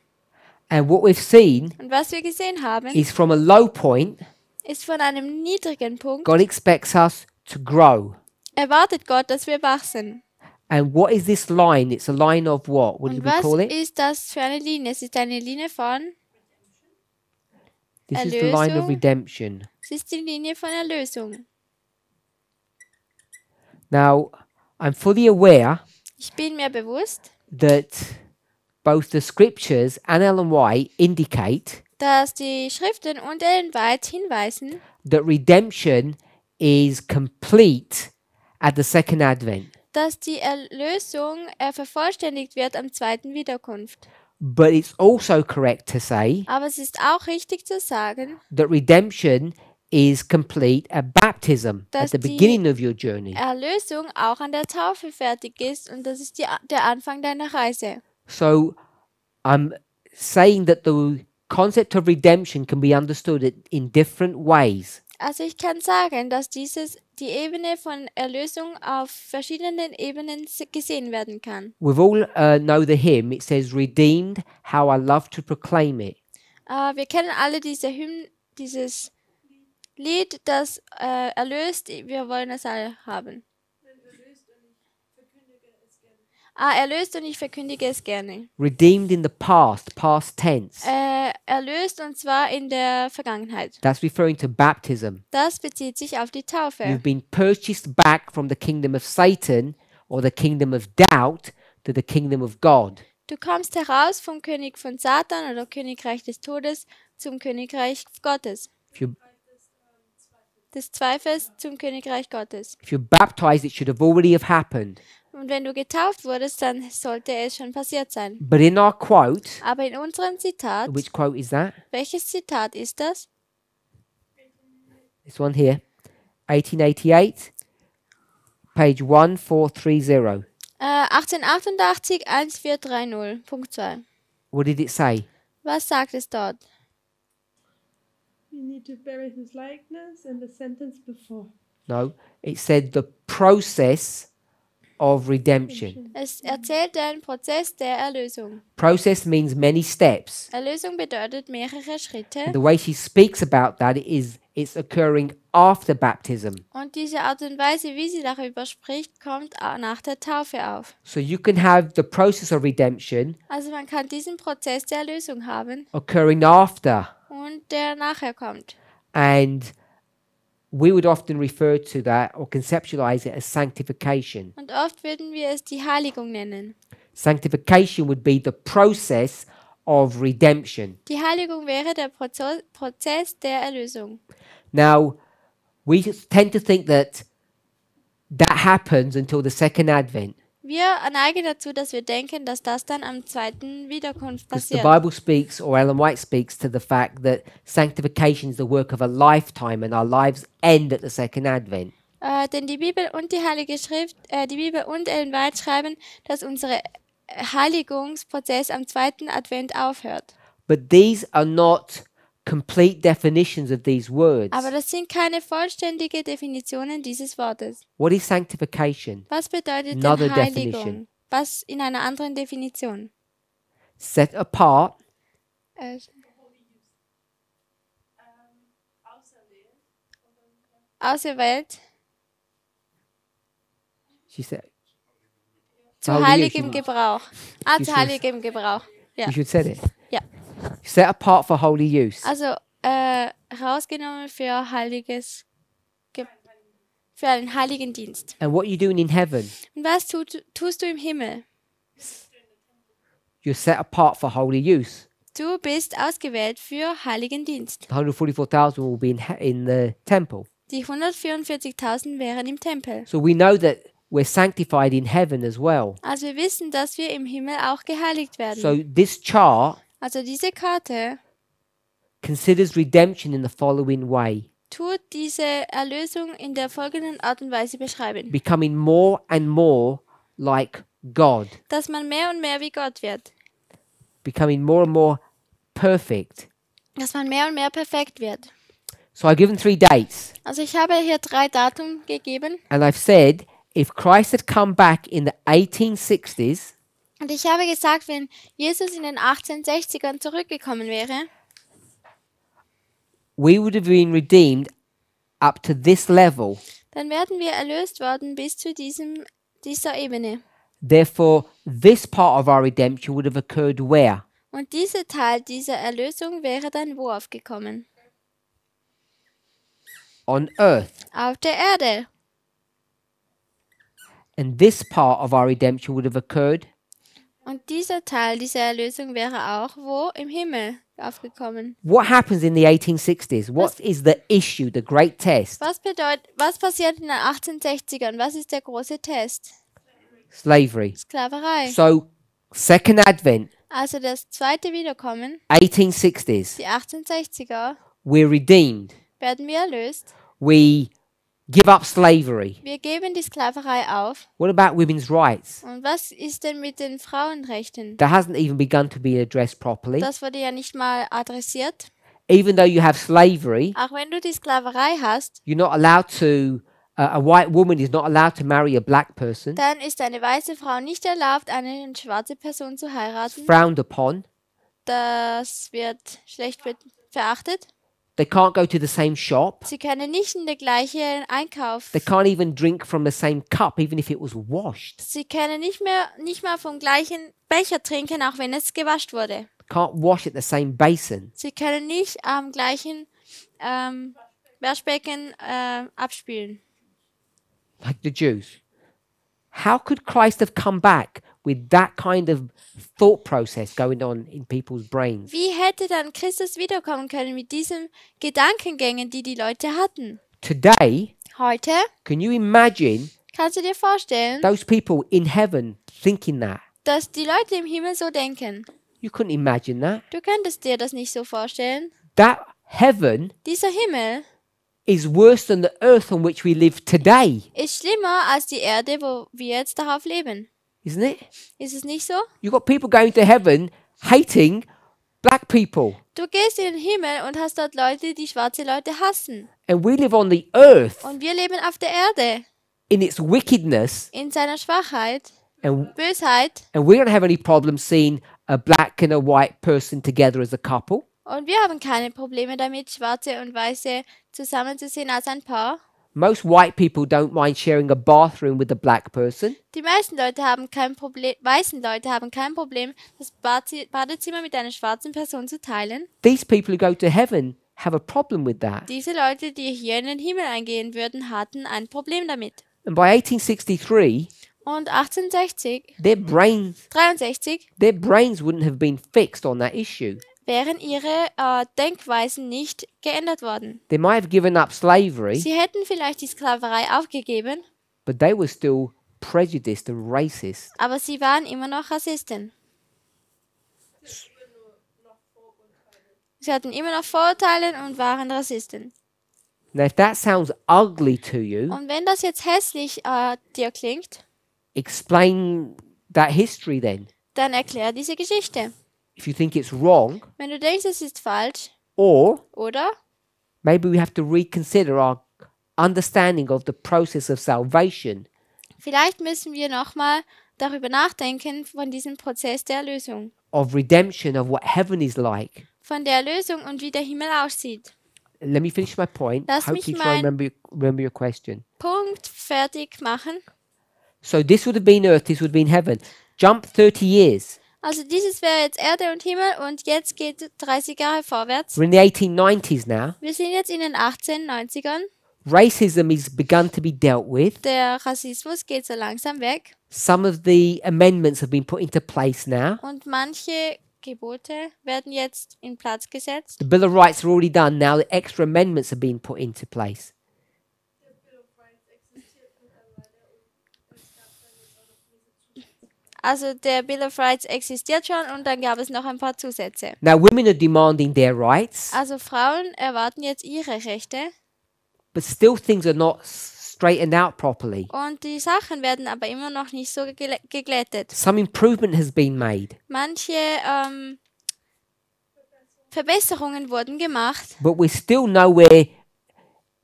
And what we've seen Und was wir gesehen haben, is from a low point, ist von einem niedrigen Punkt. God expects us to grow. Erwartet Gott, dass wir wachsen. And what is this line? It's a line of what? What Und did we was call it? ist das für eine Linie? Es ist eine Linie von, This is the line of Erlösung? redemption. es ist die Linie von Erlösung. Now, I'm fully aware Ich bin mir bewusst, that both the scriptures and Ellen White indicate dass die Schriften und Ellen White hinweisen, that redemption is complete at the second advent. dass die Erlösung vervollständigt wird am zweiten Wiederkunft. But it's also correct to say Aber es ist auch richtig zu sagen, that redemption is complete at baptism, at Dass the die beginning of your journey. Erlösung auch an der Taufe fertig ist und das ist der Anfang deiner Reise. So I'm saying that the concept of redemption can be understood in different ways. Also ich kann sagen, dass die Ebene von Erlösung auf verschiedenen Ebenen gesehen werden kann. We've all know the hymn. It says, "Redeemed, how I love to proclaim it." Wir kennen alle dieses Lied, das erlöst, wir wollen es alle haben. Erlöst und ich verkündige es gerne. Redeemed in the past tense. Erlöst und zwar in der Vergangenheit. That's referring to baptism. Das bezieht sich auf die Taufe. You've been purchased back from the kingdom of Satan or the kingdom of doubt to the kingdom of God. Du kommst heraus vom König von Satan oder Königreich des Todes zum Königreich Gottes. Des Zweifels zum Königreich Gottes. If you're baptized, it should have already have happened. Und wenn du getauft wurdest, dann sollte es schon passiert sein. But in our quote, Aber in unserem Zitat, which quote is that? welches Zitat ist das? This one here, 1888, page 1430. 1888 1430, Punkt 2. What did it say? Was sagt es dort? You need to bury his likeness in the sentence before. No, it said the process of redemption. Es erzählt den Prozess der Erlösung. Process means many steps. Erlösung bedeutet mehrere Schritte. And the way she speaks about that is it's occurring after baptism. Und diese Art und Weise, wie sie darüber spricht, kommt auch nach der Taufe auf. So you can have the process of redemption Also man kann diesen Prozess der Erlösung haben occurring after. und der nachher kommt. And we would often refer to that or conceptualize it as sanctification. Und oft würden wir es die Heiligung nennen. Sanctification would be the process of redemption. Die Heiligung wäre der Prozess der Erlösung. Now, we tend to think that happens until the second advent. Wir neigen dazu, dass wir denken, dass das dann am zweiten Wiederkunft Because the passiert. Bible speaks, or Ellen White speaks, to the fact that sanctification is the work of a lifetime and our lives end at the second advent. Denn die Bibel und die Heilige Schrift, die Bibel und Ellen White schreiben, dass unser Heiligungsprozess am zweiten Advent aufhört. But these are not complete definitions of these words. Aber das sind keine vollständige Definitionen dieses Wortes. What is sanctification? Was bedeutet Another denn definition. Heiligung? Was in einer anderen Definition? Set apart, Äh, Auserwählt, she said. zu Holy heiligem use. Gebrauch. You Zu should- heiligem Gebrauch. Ja. You should said it. Ja. Set apart for holy use. Also rausgenommen für für einen heiligen Dienst. And what you're doing in heaven, Und was tust du im Himmel? you're set apart for holy use. Du bist ausgewählt für heiligen Dienst. The 144,000 will be in the temple. Die 144.000 wären im Tempel. So we know that we're sanctified in heaven as well. Also wir wissen, dass wir im Himmel auch geheiligt werden. So this chart Also diese Karte considers redemption in the following way: tut diese Erlösung in der folgenden Art und Weise beschreiben. becoming more and more like God, Dass man mehr und mehr wie Gott wird. becoming more and more perfect. Dass man mehr und mehr perfekt wird. So I've given 3 dates, Also ich habe hier 3 Daten gegeben. and I've said if Christ had come back in the 1860s, Und ich habe gesagt, wenn Jesus in den 1860ern zurückgekommen wäre, we would have been redeemed up to this level. dann wären wir erlöst worden bis zu dieser Ebene. Therefore, this part of our redemption would have occurred where? Und dieser Teil dieser Erlösung wäre dann wo aufgekommen? On earth. Auf der Erde. And this part of our redemption would have occurred Und dieser Teil dieser Erlösung wäre auch wo? Im Himmel aufgekommen. What happens in the 1860s? What is the issue, the great test? Was passiert in den 1860ern? Was ist der große Test? Slavery. Sklaverei. So, second advent, Also das zweite Wiederkommen, 1860s, die 1860er, we're redeemed. werden wir erlöst. We give up slavery. Wir geben die Sklaverei auf. What about women's rights? Und was ist denn mit den Frauenrechten? That hasn't even begun to be addressed properly. Das wurde ja nicht mal adressiert. Even though you have slavery, Auch wenn du die Sklaverei hast, you're not allowed to, a white woman is not allowed to marry a black person. dann ist eine weiße Frau nicht erlaubt, eine schwarze Person zu heiraten. Frowned upon. Das wird schlecht verachtet. They can't go to the same shop. Sie können nicht in der gleichen Einkauf. They can't even drink from the same cup, even if it was washed. Sie können nicht mal vom gleichen Becher trinken, auch wenn es gewascht wurde. Can't wash at the same basin. Sie können nicht am gleichen Waschbecken abspülen. Like the Jews. How could Christ have come back with that kind of thought process going on in people's brains? Wie hätte dann Christus wiederkommen können mit diesen Gedankengängen, die die Leute hatten? Today, Heute, can you imagine kannst du dir vorstellen, those people in heaven thinking that? dass die Leute im Himmel so denken? You couldn't imagine that. Du könntest dir das nicht so vorstellen. That heaven Dieser Himmel is worse than the earth on which we live today, ist schlimmer als die Erde, wo wir jetzt darauf leben. isn't it? Ist es nicht so? You've got people going to heaven hating black people. Du gehst in den Himmel und hast dort Leute, die schwarze Leute hassen. And we live on the earth Und wir leben auf der Erde in its wickedness, in seiner Schwachheit, and Bösheit. we don't have any problem seeing a black and a white person together as a couple. Und wir haben keine Probleme damit, Schwarze und Weiße zusammenzusehen als ein Paar. Most white people don't mind sharing a bathroom with a black person. Die meisten Leute haben kein Problem, weißen Leute haben kein Problem, das Badezimmer mit einer schwarzen Person zu teilen. These people who go to heaven have a problem with that. Diese Leute, die hier in den Himmel eingehen würden, hatten ein Problem damit. And by 1863, Und 1860, their brains 63 wouldn't have been fixed on that issue. wären ihre Denkweisen nicht geändert worden. They might have given up slavery, Sie hätten vielleicht die Sklaverei aufgegeben, but they were still prejudiced and racist. aber sie waren immer noch Rassisten. Sie hatten immer noch Vorurteile und waren Rassisten. Now, if that sounds ugly to you, Und wenn das jetzt hässlich dir klingt, explain that history then. dann erklär diese Geschichte. If you think it's wrong, Wenn du denkst, es ist falsch, Or Oder maybe we have to reconsider our understanding of the process of salvation. vielleicht müssen wir nochmal darüber nachdenken von diesem Prozess der Erlösung. Of redemption, of what heaven is like. Von der Erlösung und wie der Himmel aussieht. Let me finish my point. Lass mich Hopefully try and mein- remember your question. Punkt, fertig machen. So this would have been earth, this would have been heaven. Jump 30 years. Also dieses wäre jetzt Erde und Himmel und jetzt geht 30 Jahre vorwärts. We're in the 1890s now. Wir sind jetzt in den 1890ern. Racism is begun to be dealt with. Der Rassismus geht so langsam weg Some of the amendments have been put into place now. und manche Gebote werden jetzt in Platz gesetzt. The Bill of Rights are already done. Now the extra amendments have been put into place. Also der Bill of Rights existiert schon und dann gab es noch ein paar Zusätze. Now women are demanding their rights, Also Frauen erwarten jetzt ihre Rechte but still things are not straightened out properly. und die Sachen werden aber immer noch nicht so geglättet. Some improvement has been made, Manche Verbesserungen wurden gemacht, but we're still nowhere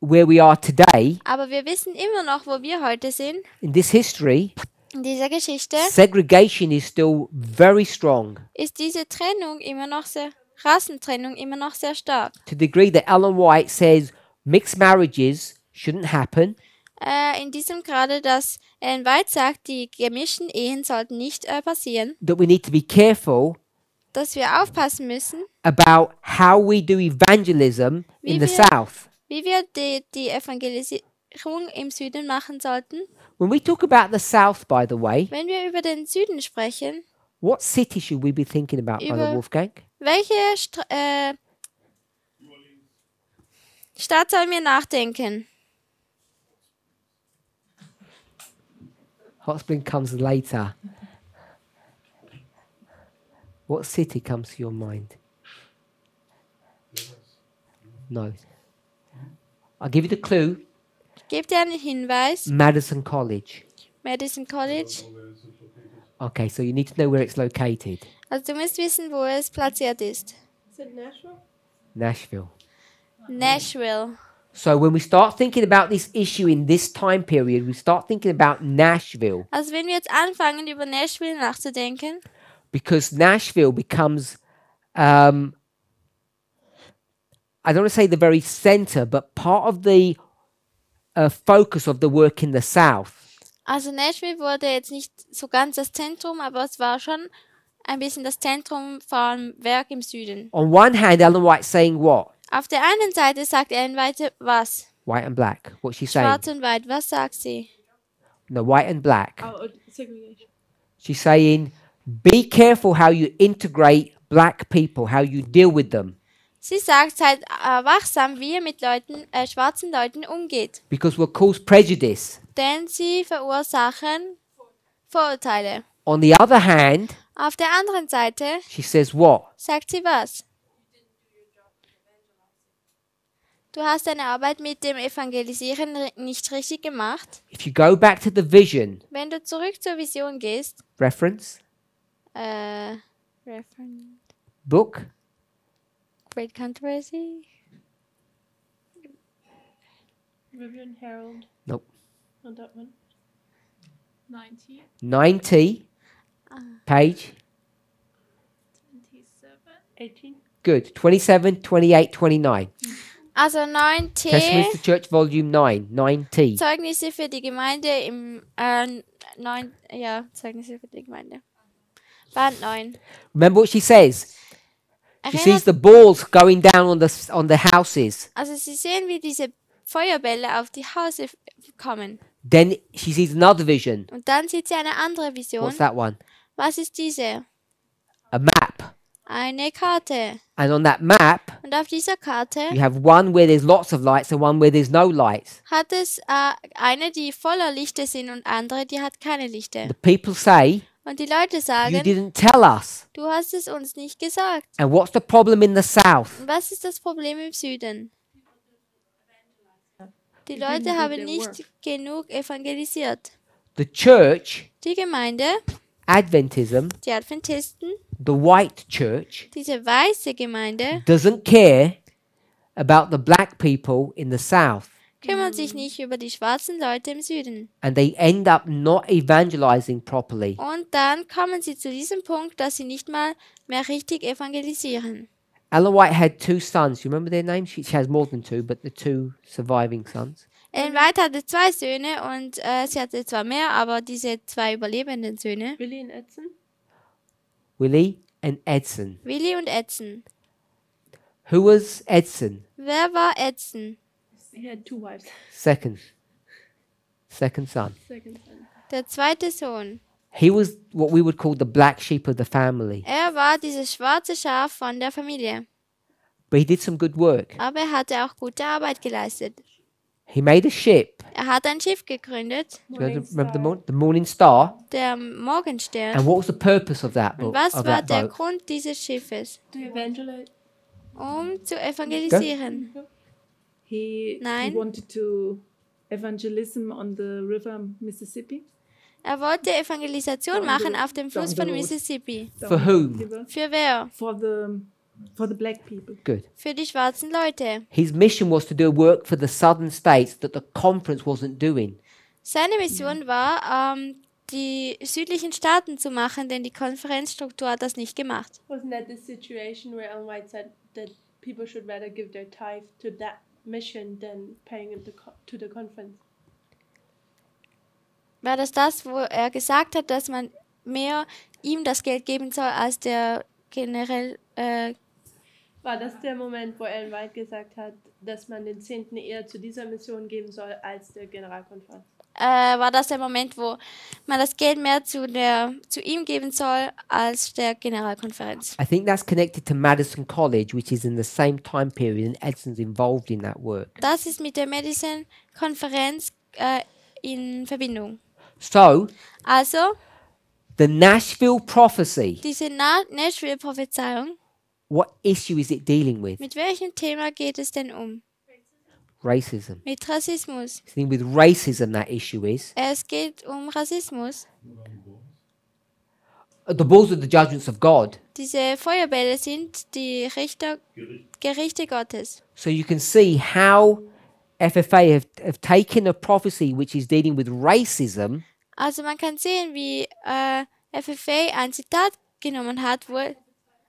where we are today aber wir wissen immer noch, wo wir heute sind. in this history. In dieser Geschichte Segregation is still very strong ist diese Trennung immer noch sehr, Rassentrennung immer noch sehr stark. to the degree that Ellen White says mixed marriages shouldn't happen. In diesem Grade, dass Ellen White sagt, die gemischten Ehen sollten nicht passieren, That we need to be careful dass wir aufpassen müssen, about how we do evangelism in the wir- South. wie wir die Evangelisierung im Süden machen sollten. When we talk about the South, by the way, Wenn wir über den Süden sprechen, what city should we be thinking about, Brother Über- Wolfgang? welche Stadt sollen wir nachdenken? Hot Spring comes later. What city comes to your mind? No. I'll give you the clue. Gebt ihr einen Hinweis? Madison College. Madison College. Okay, so you need to know where it's located. Also du musst wissen, wo es platziert ist. Is it Nashville? Nashville. Nashville. So when we start thinking about this issue in this time period, we start thinking about Nashville Also wenn wir jetzt anfangen, über Nashville nachzudenken, because Nashville becomes, I don't want to say the very center, but part of the focus of the work in the South. also Nashville wurde jetzt nicht so ganz das Zentrum, aber es war schon ein bisschen das Zentrum vom Werk im Süden. On one hand, Ellen White saying what? Auf der einen Seite sagt Ellen White was? White and black. What's she saying? Schwarz und Weiß, was sagt sie? No, white and black. Oh, segregation. She's saying, be careful how you integrate black people, how you deal with them. Sie sagt, seid wachsam, wie ihr mit Leuten, schwarzen Leuten umgeht, Because will cause prejudice. denn sie verursachen Vorurteile. On the other hand, Auf der anderen Seite she says what? sagt sie was? Du hast deine Arbeit mit dem Evangelisieren nicht richtig gemacht. If you go back to the vision, Wenn du zurück zur Vision gehst, reference, book, Great Controversy, Vivian Herald. Nope. On that one. 90, 90, page, 27. 18. good, 27, 28, 29. also Testimonies 9T, to Church, Volume 9, 9T. Zeugnisse für die Gemeinde im Zeugnisse für die Gemeinde. Band 9. Remember what she says? She sees Erinnert, the balls going down on the houses. also Sie sehen, wie diese Feuerbälle auf die Häuser kommen. Then she sees another vision. Und dann sieht sie eine andere Vision. What's that one? Was ist diese? A map. Eine Karte. And on that map, Und auf dieser Karte you have one where there's lots of lights and one where there's no lights. hat es eine, die voller Lichter sind und andere, die hat keine Lichter. The people say, Und die Leute you sagen, didn't tell us. du hast es uns nicht gesagt. And what's the problem in the south? Und was ist das Problem im Süden? Die They Leute didn't do haben their nicht work. genug evangelisiert. The church, Die Gemeinde, Adventism, die Adventisten, the white church, diese weiße Gemeinde, doesn't care about the black people in the south. kümmern sich nicht über die schwarzen Leute im Süden. And they end up not evangelizing properly. Und dann kommen sie zu diesem Punkt, dass sie nicht mal mehr richtig evangelisieren. Ellen White had 2 sons. You remember their names? She has more than 2, but the 2 surviving sons. Ellen White hatte 2 Söhne und sie hatte zwar mehr, aber diese 2 überlebenden Söhne, Willie and Edson? Willie and Edson. Willi und Edson. Who was Edson? Wer war Edson? He had 2 wives. Second son. Second son. Der zweite Sohn. He was what we would call the black sheep of the family. Er war dieses schwarze Schaf von der Familie. But he did some good work. Aber er hatte auch gute Arbeit geleistet. He made a ship. Er hat ein Schiff gegründet, Do you remember the Morning Star? der And Morgenstern. what was the purpose of that Und boat? was Of war that der boat? Grund dieses Schiffes? To evangelize. Zu evangelisieren. He Nein. wanted to evangelism on the river Mississippi. Er wollte Evangelisation machen auf dem Fluss von Mississippi. For whom? River. Für wer? For the black people. Good. Für die schwarzen Leute. His mission was to do work for the southern states that the conference wasn't doing. Seine Mission war, die südlichen Staaten zu machen, denn die Konferenzstruktur hat das nicht gemacht. Wasn't that the situation where Ellen White said that people should rather give their tithe to that mission than paying it to the conference? War das, wo er gesagt hat, dass man mehr ihm das Geld geben soll, als der generell... War das der Moment, wo Ellen White gesagt hat, dass man den 10. eher zu dieser Mission geben soll als der Generalkonferenz? war das der Moment, wo man das Geld mehr zu ihm geben soll, als der Generalkonferenz? I think that's connected to Madison College, which is in the same time period, and Edson's involved in that work. Das ist mit der Madison-Konferenz in Verbindung. So, Also, the Nashville prophecy, diese Nashville-Prophezeiung, what issue is it dealing with? mit welchem Thema geht es denn um? Racism. Mit Rassismus. The thing with racism, that issue is Es geht um Rassismus. the balls are the judgments of God. Diese Feuerbälle sind die Gerichte Gottes. So you can see how FFA have taken a prophecy which is dealing with racism Also man kann sehen, wie FFA ein Zitat genommen hat,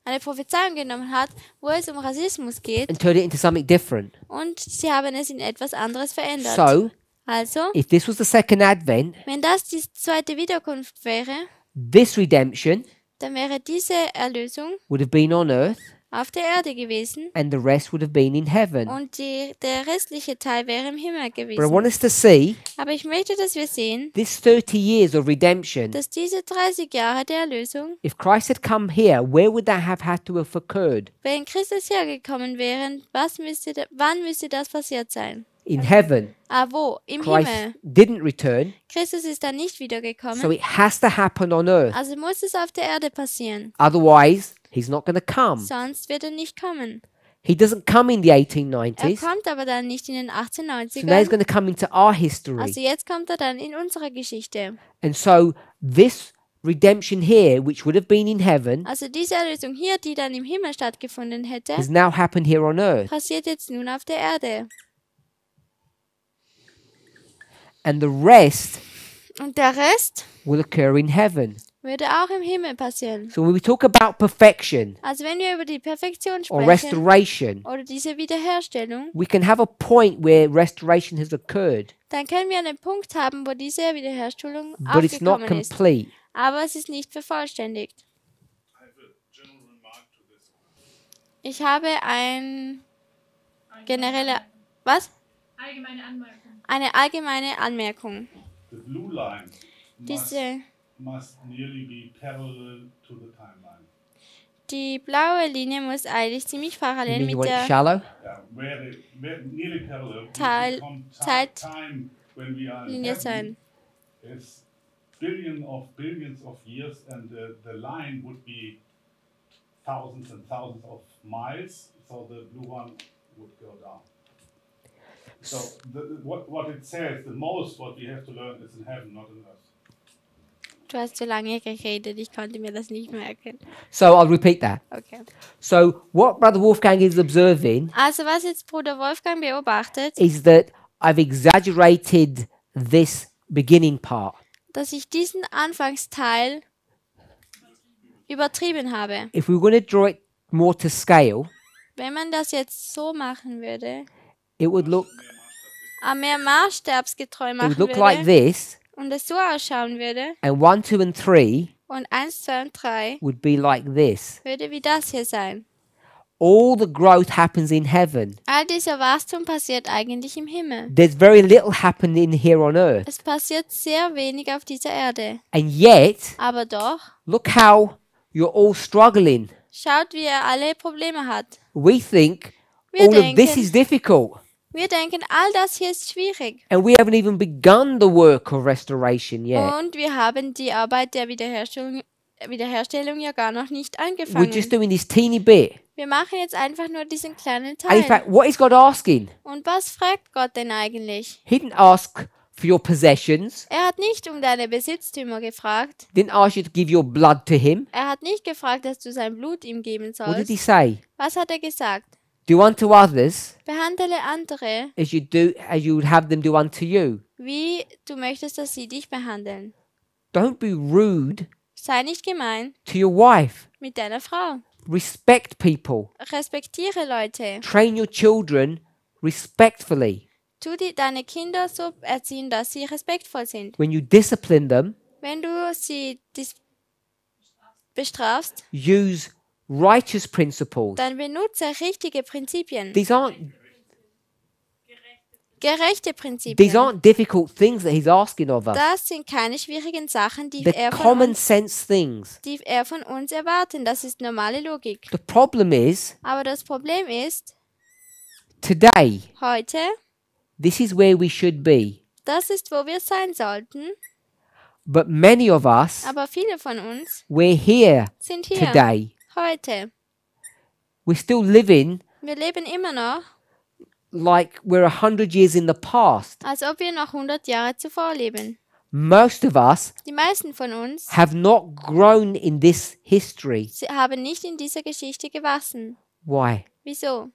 eine Prophezeiung genommen hat, wo es um Rassismus geht, and turned it into something different. und sie haben es in etwas anderes verändert. So, Also, if this was the second advent, wenn das die zweite Wiederkunft wäre, this redemption dann wäre diese Erlösung would have been on earth auf der Erde gewesen and the rest would have been in heaven. und der restliche Teil wäre im Himmel But I gewesen. want us to see Aber ich möchte, dass wir sehen, this 30 years of redemption. dass diese 30 Jahre der Erlösung, If Christ had come here, where would that have had to have occurred? wenn Christus hergekommen wäre, wann müsste das passiert sein? In heaven. Wo? Im Christ Himmel. didn't return, Christus ist dann nicht so wiedergekommen. it has to happen on earth. Also muss es auf der Erde passieren. Otherwise, he's not going to come. Sonst wird er nicht kommen. He doesn't come in the Er 1890s. kommt aber dann nicht in den So now he's 1890ern. going to come into our history. Also jetzt kommt er dann in unsere Geschichte. And so this redemption here, which would have been in heaven, Also diese Erlösung hier, die dann im Himmel stattgefunden hätte, has now happened here on earth. passiert jetzt nun auf der Erde. And the rest Und der Rest will occur in heaven. würde auch im Himmel passieren. So when we talk about perfection Also wenn wir über die Perfektion or sprechen restoration, oder diese Wiederherstellung, we can have a point where restoration has occurred, dann können wir einen Punkt haben, wo diese Wiederherstellung but it's not aufgekommen ist. complete. Aber es ist nicht vervollständigt. I have a general remark to this. Ich habe was? Allgemeine Anmerkung. Eine allgemeine Anmerkung. The blue line Diese, must nearly be parallel to the timeline. die blaue Linie muss eigentlich ziemlich You parallel mean you mit want it der shallow? Yeah, where nearly parallel. Teil- From Zeit- time when we are in Linie heaven sein. is billions of years, and the line would be thousands and thousands of miles. So the blue one would go down. So what it says, the most what we have to learn is in heaven, not on earth. Du hast zu lange geredet, ich konnte mir das nicht merken. So I'll repeat that. Okay. So what Brother Wolfgang is observing Also was jetzt Bruder Wolfgang beobachtet, is that I've exaggerated this beginning part. dass ich diesen Anfangsteil übertrieben habe. If we were going to draw it more to scale, Wenn man das jetzt so machen würde, it would look mehr maßstabsgetreu it would machen look like würde this, und es so ausschauen würde and 1, 2, and 3 und 1, 2 und 3 would be like this. würde wie das hier sein. All the growth happens in heaven. All dieser Wachstum passiert eigentlich im Himmel. There's very little happening here on earth. Es passiert sehr wenig auf dieser Erde. And yet, Aber doch, look how you're all struggling. schaut, wie er alle Probleme hat. We think Wir all of this denken- is difficult. Wir denken, all das hier ist schwierig. And we haven't even begun the work of restoration yet. Und wir haben die Arbeit der Wiederherstellung ja gar noch nicht We're angefangen. just doing this teeny bit. Wir machen jetzt einfach nur diesen kleinen And in Teil. fact, what is God asking? Und was fragt Gott denn eigentlich? He didn't ask for your possessions. Er hat nicht um deine Besitztümer gefragt. Didn't ask you to give your blood to him. Er hat nicht gefragt, dass du sein Blut ihm geben What did he sollst. say? Was hat er gesagt? Do unto others Behandle andere, as you would have them do unto you. wie du möchtest, dass sie dich behandeln. Don't be rude Sei nicht gemein to your wife. mit deiner Frau. Respect people. Respektiere Leute. Train your children respectfully. Tu deine Kinder so erziehen, dass sie respektvoll sind. When you discipline them, Wenn du sie bestrafst, use righteous principles. dann benutze richtige Prinzipien. These aren't Gerechte these Prinzipien. aren't difficult things that he's asking of us. Das sind keine schwierigen Sachen, die They're er von common uns sense things. erwartet. Das ist normale Logik. The problem is Aber das Problem ist, today, heute, this is where we should be. das ist, wo wir sein sollten. But many of us, Aber viele von uns we're here sind hier, today. heute. We're still living Wir leben immer noch, like we're 100 years in the past. als ob wir noch 100 Jahre zuvor leben. Most of us Die meisten von uns have not grown in this history. sie haben nicht in dieser Geschichte gewachsen. Why? Wieso?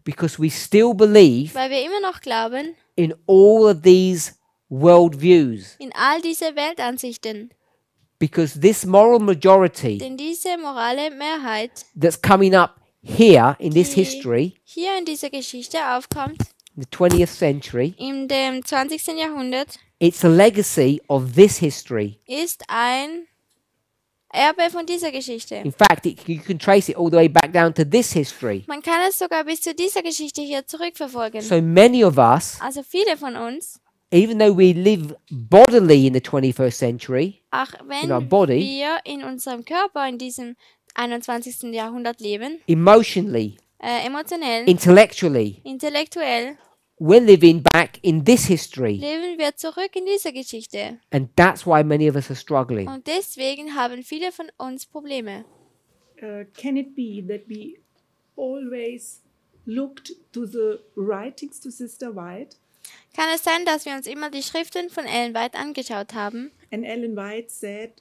Because we still believe Weil wir immer noch glauben, in all of these worldviews. in all diese Weltansichten. Because this moral majority Denn diese morale Mehrheit, that's coming up here in this die history, hier in dieser Geschichte aufkommt, in the 20th century, in dem 20. Jahrhundert, it's a legacy of this history. ist ein Erbe von dieser Geschichte. In fact, you can trace it all the way back down to this history. Man kann es sogar bis zu dieser Geschichte hier zurückverfolgen. So many of us, Also viele von uns, even though we live bodily in the 21st century, auch in our wenn body, wir in unserem Körper in diesem 21. Jahrhundert leben, emotionally, emotionell, intellectually, intellektuell, we're living back in this history. leben wir zurück in dieser Geschichte. And that's why many of us are struggling. Und deswegen haben viele von uns Probleme. Can it be that we always looked to the writings to Sister White? Kann es sein, dass wir uns immer die Schriften von Ellen White angeschaut haben? And Ellen White said,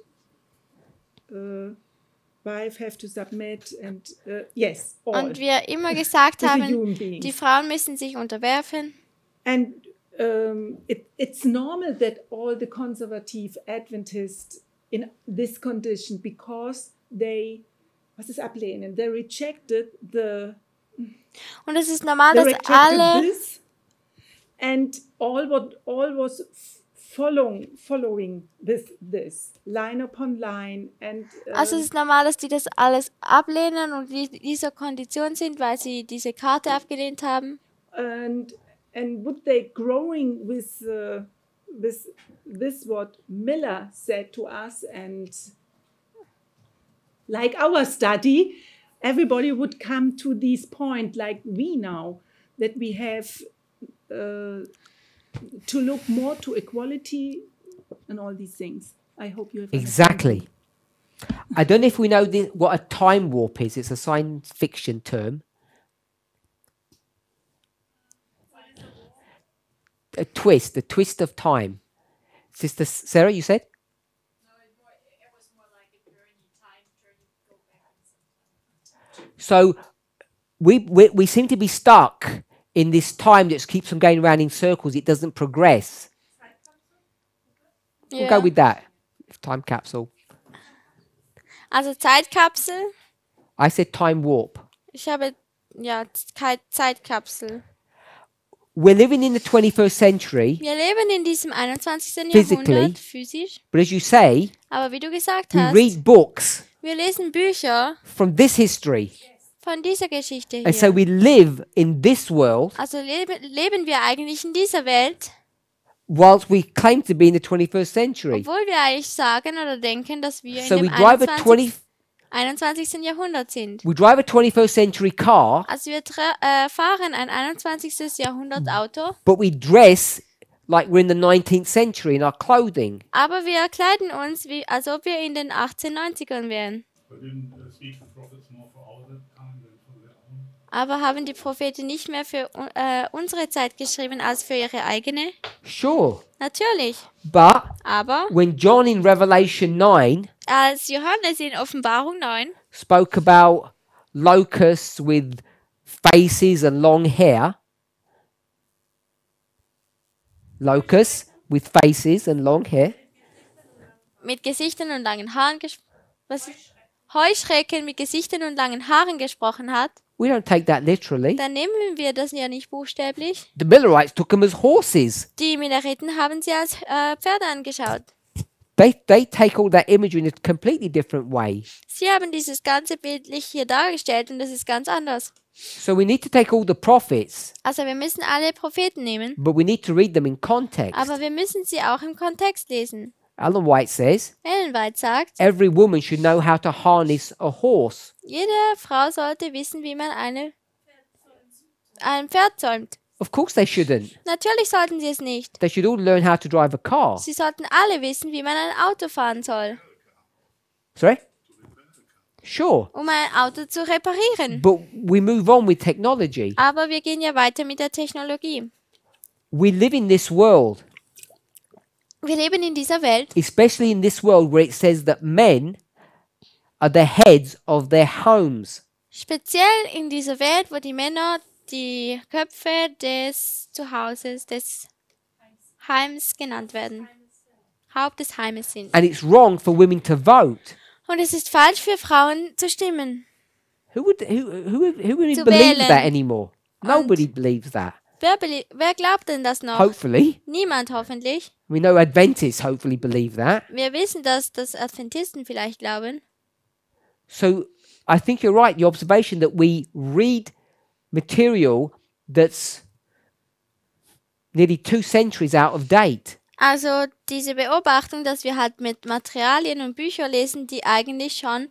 wife have to submit and yes, all. Und wir immer gesagt To the haben, human beings. die Frauen müssen sich unterwerfen. And it's normal that all the conservative Adventists in this condition, because they, was ist ablehnen? They rejected Und es ist normal, they dass rejected alle this, and all was following this line upon line, and Also es ist normal, dass die das alles ablehnen und dieser Kondition sind, weil sie diese Karte abgelehnt haben. and would they growing with this what Miller said to us, and like our study, everybody would come to this point like we now, that we have to look more to equality and all these things. I hope you have Exactly. I don't know if we know what a time warp is. It's a science fiction term. The twist of time. Sister Sarah, you said? So we seem to be stuck in this time that keeps on going around in circles. It doesn't progress. We'll go with that. Time capsule. Also Zeitkapsel. I said time warp. Ich habe Zeitkapsel. We're living in the 21st century, Wir leben in diesem 21. Physically. Jahrhundert physisch. but as you say, Aber wie du gesagt we hast, read books wir lesen Bücher from this history. von dieser Geschichte And so hier. we live in this world Also leben wir eigentlich in dieser Welt, whilst we claim to be in the 21st century. obwohl wir eigentlich sagen oder denken, dass wir So in we dem drive a 21. Jahrhundert sind. we drive a 21st century car, Also wir fahren ein 21. Jahrhundert Auto, but we dress like we're in the 19th century in our clothing. aber wir kleiden uns, als ob wir in den 1890ern wären. But didn't speak the prophets more for our time than for their own? Aber haben die Propheten nicht mehr für unsere Zeit geschrieben als für ihre eigene? Sure. Natürlich. But Aber when John in Revelation 9 als Johannes in Offenbarung 9 spoke about locusts with faces and long hair, locusts with faces and long hair, mit Gesichtern und langen Haaren Heuschrecken mit Gesichtern und langen Haaren gesprochen hat, we don't take that literally. dann nehmen wir das ja nicht buchstäblich. The Millerites took them as horses. Die Minareten haben sie als Pferde angeschaut. They take all that imagery in a completely different way. Sie haben dieses ganze bildlich hier dargestellt und das ist ganz anders. So we need to take all the prophets, Also wir müssen alle Propheten nehmen, but we need to read them in context. aber wir müssen sie auch im Kontext lesen. Ellen White says, Ellen White sagt, every woman should know how to harness a horse. jede Frau sollte wissen, wie man ein Pferd zäumt. Of course they shouldn't. Natürlich sollten sie es nicht. They should all learn how to drive a car. Sie sollten alle wissen, wie man ein Auto fahren soll, Sorry? Sure. um ein Auto zu reparieren. But we move on with technology. Aber wir gehen ja weiter mit der Technologie. We live in this world, Wir leben in dieser Welt, especially in this world where it says that men are the heads of their homes. speziell in dieser Welt, wo die Männer die Köpfe des Zuhauses, des Heims genannt werden. Haupt des Heimes sind. And it's wrong for women to vote. Und es ist falsch für Frauen zu stimmen. Who would even Zu believe wählen. that anymore? Nobody believes that. Wer glaubt denn das noch? Hopefully. Niemand hoffentlich. We know Adventists hopefully believe that. Wir wissen, dass das Adventisten vielleicht glauben. So I think you're right, the observation that we read material that's nearly 2 centuries out of date. Also diese Beobachtung, dass wir halt mit Materialien und Büchern lesen, die eigentlich schon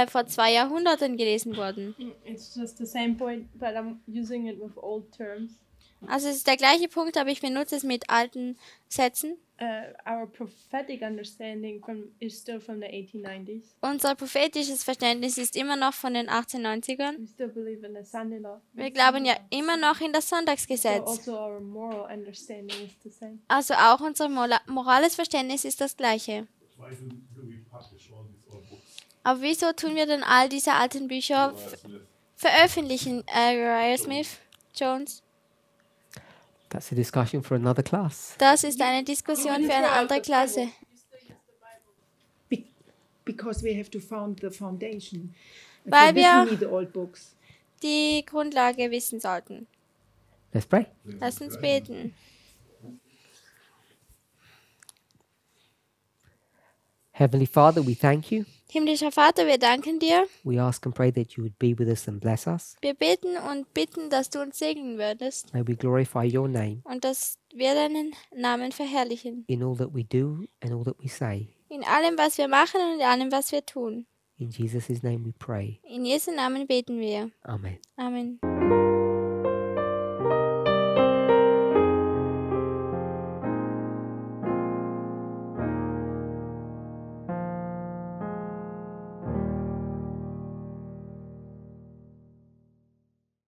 vor 2 Jahrhunderten gelesen wurden. It's just the same point, but I'm using it with old terms. Also es ist der gleiche Punkt, aber ich benutze es mit alten Sätzen. Our prophetic understanding is still from the 1890s. Unser prophetisches Verständnis ist immer noch von den 1890ern. We still believe in the Sunday law. Wir glauben ja immer noch in das So Sonntagsgesetz. also our moral understanding is the same. Also auch unser morales Verständnis ist das gleiche. Why do we publish all these old books? Aber wieso tun wir denn all diese alten Bücher veröffentlichen, Uriah Smith, Jones? That's a discussion for another class. Das ist eine Diskussion für eine andere Klasse. Because we have to found the foundation. And Weil for this wir- we need the old books. Die Grundlage wissen sollten. Let's pray. Lass uns beten. Heavenly Father, we thank you. Himmlischer Vater, wir danken dir. We ask and pray that you would be with us and bless us. Wir beten und bitten, dass du uns segnen würdest May we glorify your name und dass wir deinen Namen verherrlichen. in all that we do and all that we say. In allem, was wir machen und in allem, was wir tun. In Jesus' name we pray. In Jesu Namen beten wir. Amen. Amen.